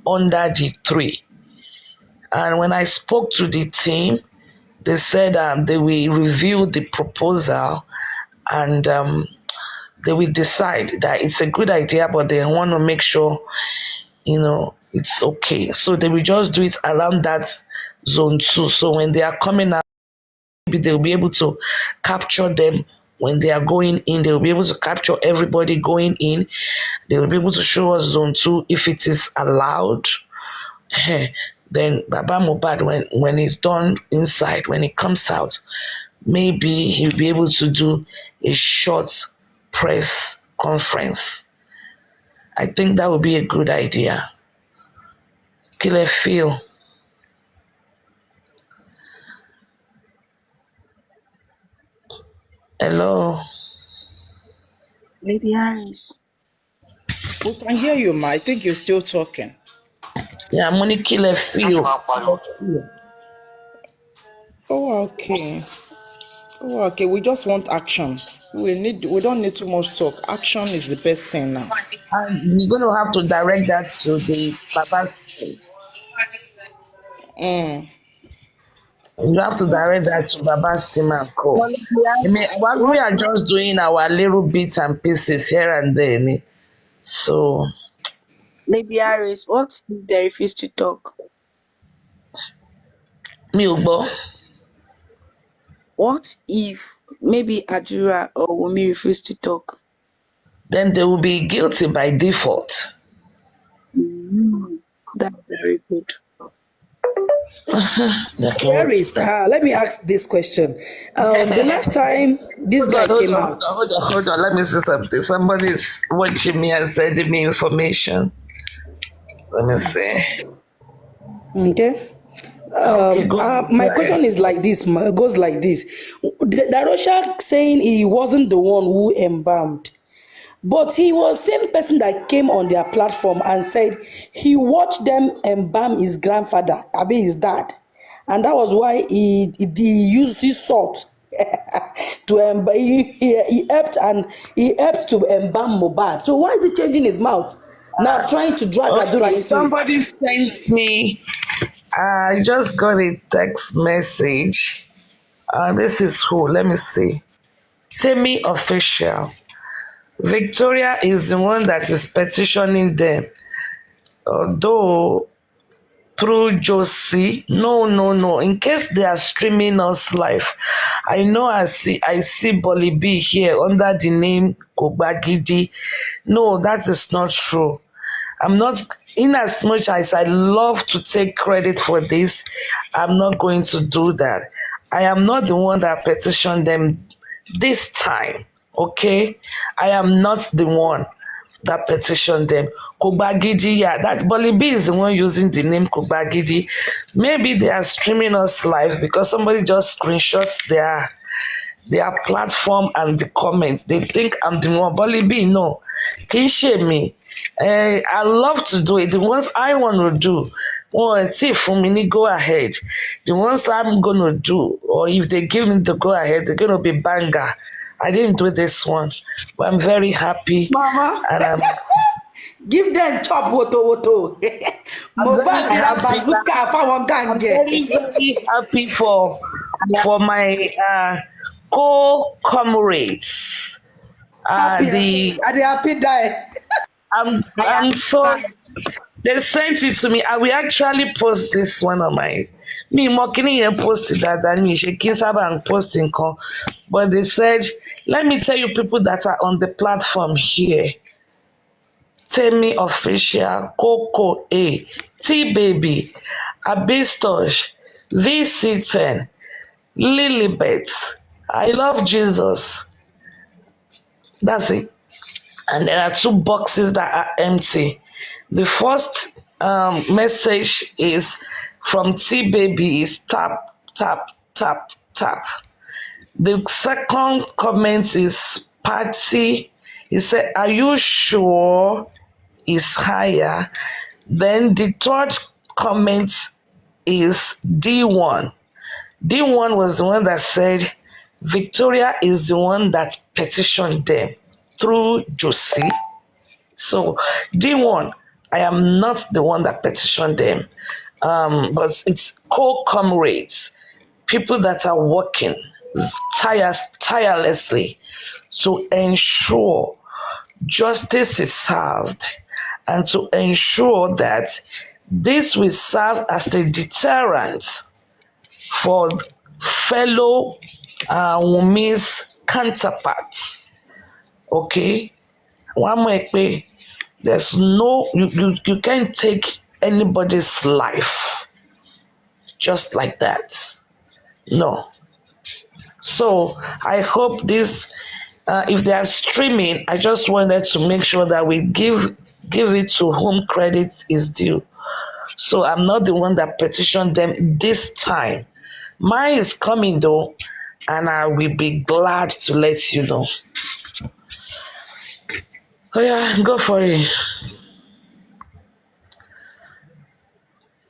under the 3. And when I spoke to the team, they said they will review the proposal and they will decide that it's a good idea, but they want to make sure, it's okay. So they will just do it around that Zone 2. So when they are coming out, maybe they'll be able to capture them when they are going in. They will be able to capture everybody going in. They will be able to show us Zone 2 if it is allowed. Then Baba Mohbad, when he's done inside, when he comes out, maybe he'll be able to do a short press conference. I think that would be a good idea. Kile feel. Hello. Lady Harris. We can hear you, ma. I think you're still talking. Yeah, money kile feel. Oh, okay. Oh, okay. We just want action. We don't need too much talk. Action is the best thing now. And you're going to have to direct that to the Baba's. You have to direct that to Baba's team and co. I mean, we are just doing our little bits and pieces here and there. So, Lady Harris, what if they refuse to talk? Milbo. What if maybe Ajura or Wumi refuse to talk? Then they will be guilty by default. That's very good. Harris, let me ask this question. The last time this guy came out. Hold on. Let me say something. Somebody's watching me and sending me information. Let me see. Okay. My question is like this, goes like this. Darosha saying he wasn't the one who embalmed, but he was the same person that came on their platform and said he watched them embalm his grandfather, his dad, and that was why he used his salt to embalm. He helped to embalm Mohbad. So why is he changing his mouth now, trying to drag Adura into somebody it? sent me. I just got a text message. This is who? Let me see. Temi Official. Victoria is the one that is petitioning them. Although through Josie, no. In case they are streaming us live, I know I see Bolly B here under the name Kogbagidi. No, that is not true. I'm not, in as much as I love to take credit for this, I'm not going to do that. I am not the one that petitioned them this time, okay? I am not the one that petitioned them. Kogbagidi, yeah, that Bolly B is the one using the name Kogbagidi. Maybe they are streaming us live because somebody just screenshots their platform and the comments. They think I'm the one. Bolly B, no. Can you share me? I love to do it. The ones I want to do, for me, go ahead. The ones I'm going to do, or if they give me the go ahead, they're going to be banger. I didn't do this one, but I'm very happy. Mama, and give them chop woto. Mohbad bazooka for one gang. I'm very, very happy for my co-comrades. Happy die. I'm so. They sent it to me. I will actually post this one on my. Me mocking and posted that and me shaking and posting call. But they said, let me tell you people that are on the platform here. Temi Official, Coco A, T Baby, Abistosh, VC10, Lilibet. I love Jesus. That's it. And there are 2 boxes that are empty. The first message is from T Baby is tap, tap, tap, tap. The second comment is Patty. He said, are you sure it's higher? Then the third comment is D1. D1 was the one that said, Victoria is the one that petitioned them through Josie. So D1, I am not the one that petitioned them, but it's co-comrades, people that are working tirelessly to ensure justice is served and to ensure that this will serve as a deterrent for fellow Wumi's counterparts. Okay? One more thing. There's no, you can't take anybody's life just like that. No. So I hope this if they are streaming, I just wanted to make sure that we give it to whom credit is due. So I'm not the one that petitioned them this time. Mine is coming though, and I will be glad to let you know. Oh yeah, go for it.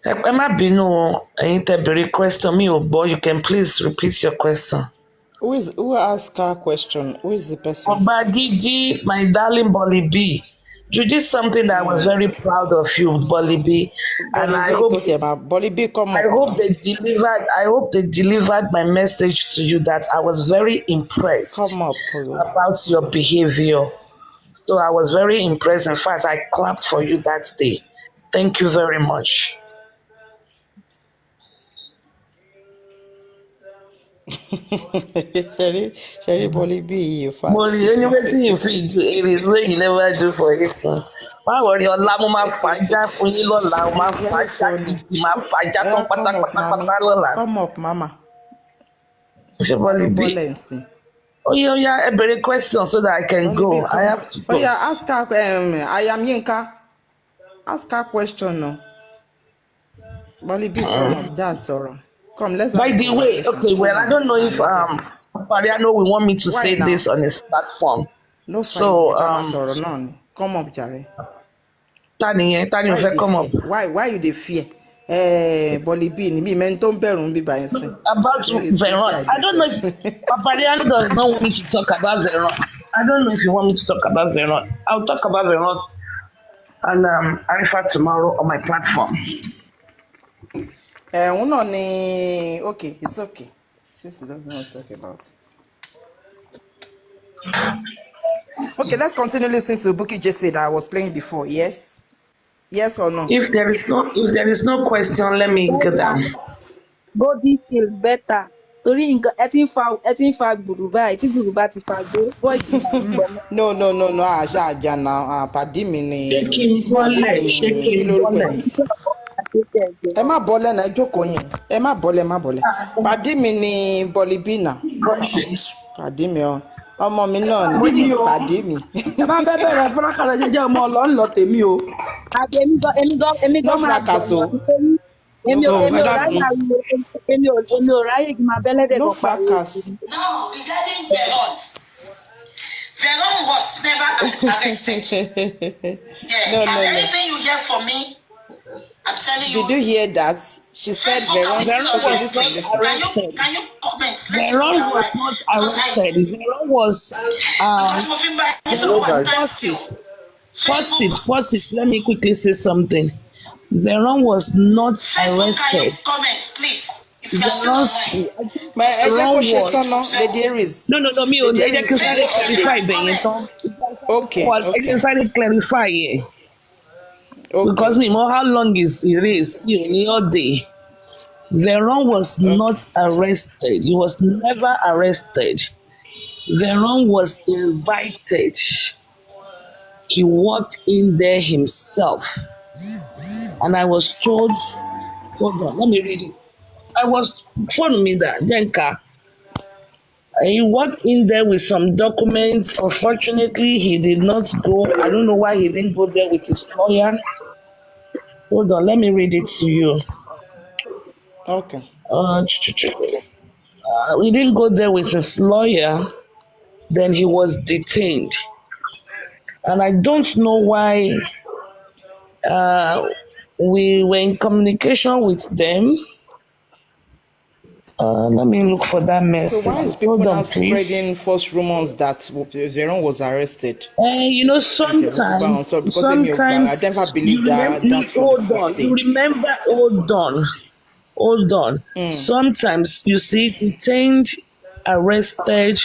Ẹ má bínú ẹ̀yin tẹ́ béèrè question mi ò gbọ́. You can please repeat your question. Who asked her question? Who is the person? Obagiji, my darling Bolly B. You did something that I was very proud of you, Bolly B. And I hope Bolly B, come I hope they delivered my message to you that I was very impressed about your behavior. So I was very impressed. In fact, I clapped for you that day. Thank you very much. Sherry Bolly B, you fat. Bolly, anyway, it is what you never do for it. Má worry, ọ̀la mo máa fàájà fún yín lọ́la, mo máa fàájà gidi, máa fàájà tán pátápátá lọ́la. Come up, mama. Ṣé Bolly B? Oh yeah, ẹ béèrè question so that I can go. I have to go. Oh yeah, ask her. I am Yinka. Ask her question now. Bolly B, come up. That's all right. Come, let's. By the way, okay, well, I don't know if Pariano will want me to say this on his platform. No, so come up, Jerry. Tani fẹ́ come up. Why you dey fear? Bolly B, ni men tó ń bẹ̀rù bí báyìí sin. About Veron, I don't know if Pariano does not want me to talk about Veron. I don't know if you want me to talk about Veron. I'll talk about Veron and Arifa tomorrow on my platform. Okay, it's okay. Since he doesn't want to talk about it. Okay, let's continue listening to Bukky Jesse that I was playing before. Yes? Yes or no? If there is no question, let me go down. Go detail better. Torí nǹkan ẹ ti ń fa gbùrù báyìí tí gbùrù bá ti fa gbó. No, àṣà àjànà pàdí mi ni. Ṣé kí n bọ́lẹ̀? Ẹ má bọ́lẹ̀ náà, ẹ jókòó yẹn. Ẹ má bọ́lẹ̀. Pàdí mi ni Bolly B náà. Pàdí mi ọmọ mi náà ni pàdí mi. Ẹ bá bẹ́ẹ̀ bẹ̀rẹ̀ fúlákàrà jẹjẹ ọmọ ọlọ́ọ̀lọ́ tèmi o. Èmi gan máa bọ̀. Èmi ò ráyè kí n máa bẹ́lẹ́dẹ̀ no fracas. Now, regarding Veron was never arrested. Anything you hear from me, I'm telling you. Did you hear that? She said Veron was not arrested. Can you comment? Veron was not arrested. Veron was pause it. Let me quickly say something. Veron was not arrested. Can you comment, please? No, me I can clarify. Okay. I can clarify here. Because we know how long is the race, all day. Veron was not arrested. He was never arrested. Veron was invited. He walked in there himself. And I was told, hold on, let me read it. I was told me that Denka. He walked in there with some documents. Unfortunately, he did not go. I don't know why he didn't go there with his lawyer. Hold on, let me read it to you. Okay. He didn't go there with his lawyer. Then he was detained. And I don't know why we were in communication with them. Let me look for that message. So why is people now spreading false rumors that Veron was arrested? Sometimes I never believed that. Hold on. Sometimes you see detained, arrested.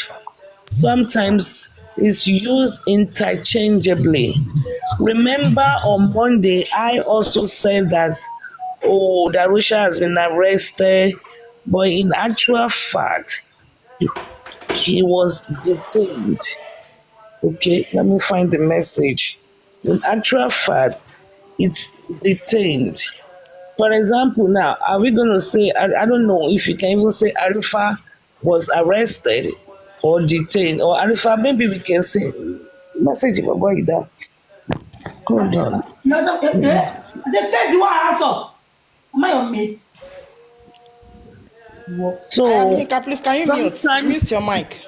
Sometimes it's used interchangeably. Remember on Monday, I also said that, Darusha has been arrested, but in actual fact, he was detained. Okay, let me find the message. In actual fact, it's detained. For example, now, are we going to say, I don't know if you can even say Arifa was arrested or detained. Or Arifa, maybe we can say message him about that. Hold on. The first one answer. Am I your mate? So Yinka, please can you mute your mic?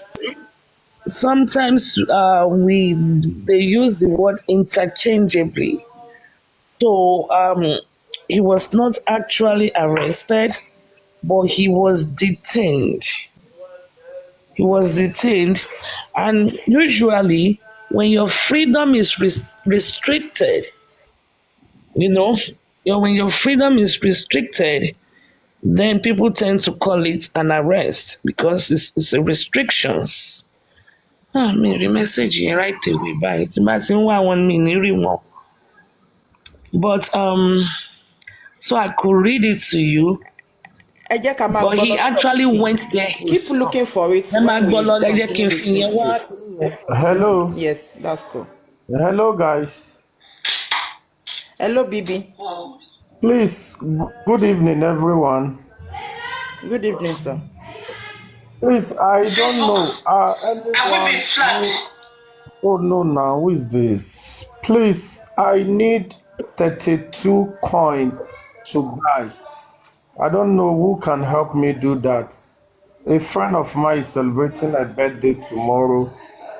Sometimes they use the word interchangeably. So he was not actually arrested, but he was detained. He was detained, and usually when your freedom is restricted, when your freedom is restricted, then people tend to call it an arrest because it's a restrictions. Me message you right away. Bye. It's about 1 minute. But so I could read it to you. But he actually went there. Keep looking for it when we continue listening to this. Hello. Yes, that's cool. Hello, guys. Hello, Bibi. Please, good evening, everyone. Good evening, sir. Please, I don't know. Oh, no, now, who is this? Please, I need 32 coin to buy. I don't know who can help me do that. A friend of mine is celebrating a birthday tomorrow,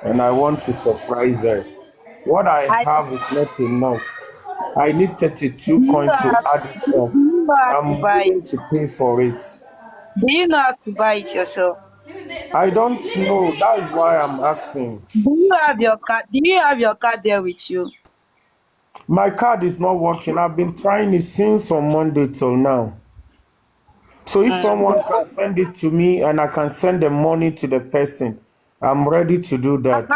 and I want to surprise her. What I have is not enough. I need 32 coins to add it up. I'm willing to pay for it. Do you know how to buy it yourself? I don't know. That's why I'm asking. Do you have your card? Do you have your card there with you? My card is not working. I've been trying it since on Monday till now. So if someone can send it to me and I can send the money to the person, I'm ready to do that.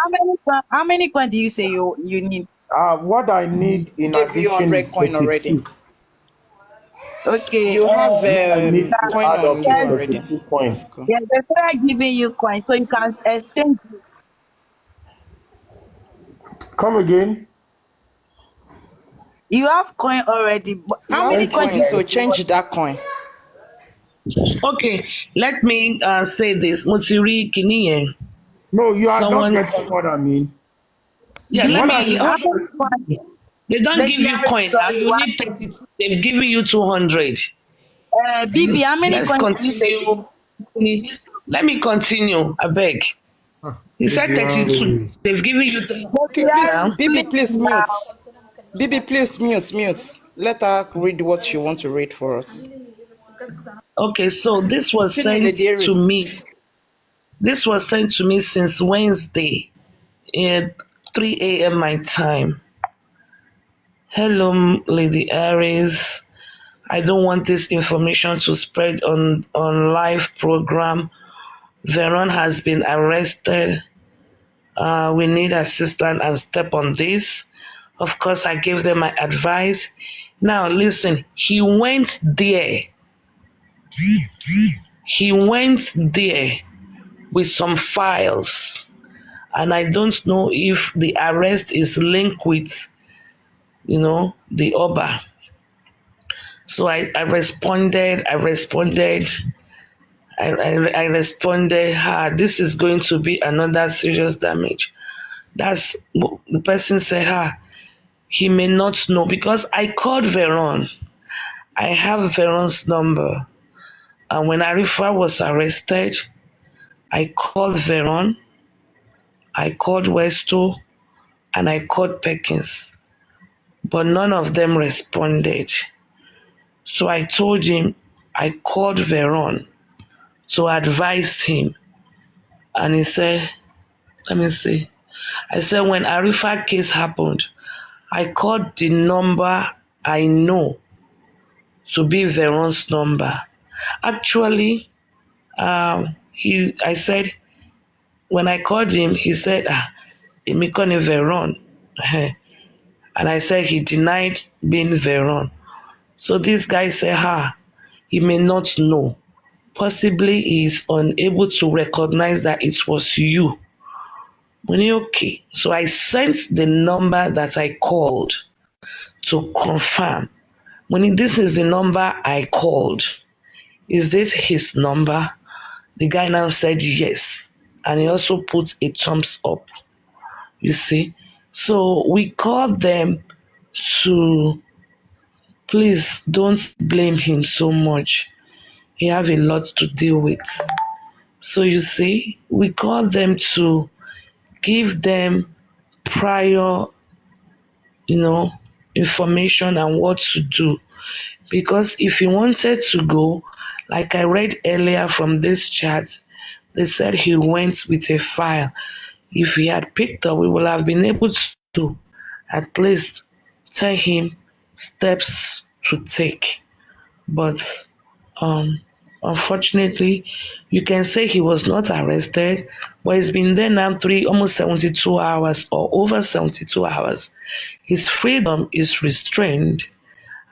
How many coins do you say you need? What I need in addition is 32. Already. Okay. You have coin on you already. Coins. Cool. Yeah, they start giving you coins so you can exchange. Come again. You have coin already. But how many coins? So change that coin. Okay, let me say this. Mutiri Kiniye. No, you are not getting what I mean. Yeah, they don't give you coin now. You need 32. They've given you 200. Bibi, how many Let's continue. Let me continue. I beg. He said 32. They've given you 3. Okay, please, Bibi, please mute. Bibi, please mute. Let her read what she wants to read for us. Okay, so this was sent to me. This was sent to me since Wednesday at 3 a.m. my time. Hello, Lady Aries. I don't want this information to spread on live program. Veron has been arrested. We need assistance and step on this. Of course, I gave them my advice. Now, listen, he went there. He went there with some files. And I don't know if the arrest is linked with, the Oba. So I responded, this is going to be another serious damage. That's the person said, he may not know, because I called Veron. I have Veron's number. And when Arifa was arrested, I called Veron, I called Westo, and I called Perkins. But none of them responded. So I told him, I called Veron to advise him. And he said, let me see. I said, when Arifa case happened, I called the number I know to be Veron's number. Actually, I said, when I called him, he said, Emikone Veron. And I said he denied being Veron. So this guy said, he may not know. Possibly he is unable to recognize that it was you. Okay. So I sent the number that I called to confirm. This is the number I called. Is this his number? The guy now said yes. and he also put a thumbs up. You see? So we call them to please don't blame him so much. He have a lot to deal with. So you see, we call them to give them prior, information and what to do. Because if he wanted to go, like I read earlier from this chat, they said he went with a file. If he had picked up, we would have been able to at least tell him steps to take. But unfortunately, you can say he was not arrested, but he's been there now almost 72 hours or over 72 hours. His freedom is restrained.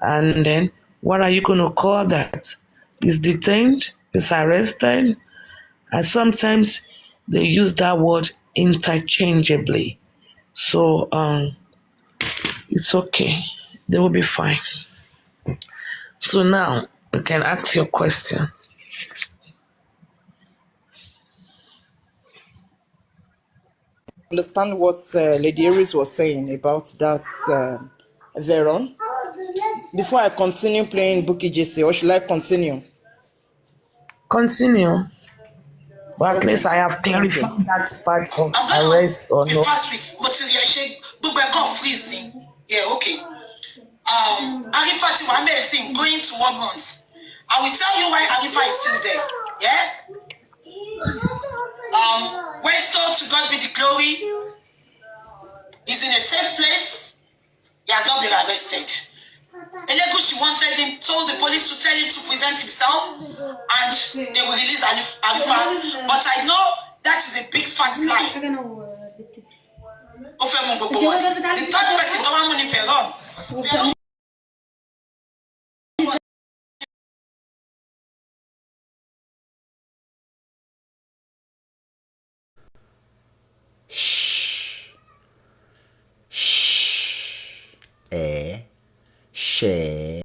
And then what are you going to call that? He's detained, he's arrested, and sometimes they use that word interchangeably. So it's okay. They will be fine. So now you can ask your question. Understand what Lady Aries was saying about that Veron. Before I continue playing Bukky Jesse, or should I continue? Continue. But at least Okay. I have Thank you. clarified that part of I'm arrest or gonna be no. fast with material shake, but we're gonna freeze me. Yeah, okay. Arifa Tiwame is going to 1 month. I will tell you why Arifa is still there. Yeah? Westo, to God be the glory, is in a safe place. He has not been arrested. Elegushi wanted him, told the police to tell him to present himself, and they will release Arifa. But I know that is a big fat lie. The third person, Thomas Moni Veron. Share.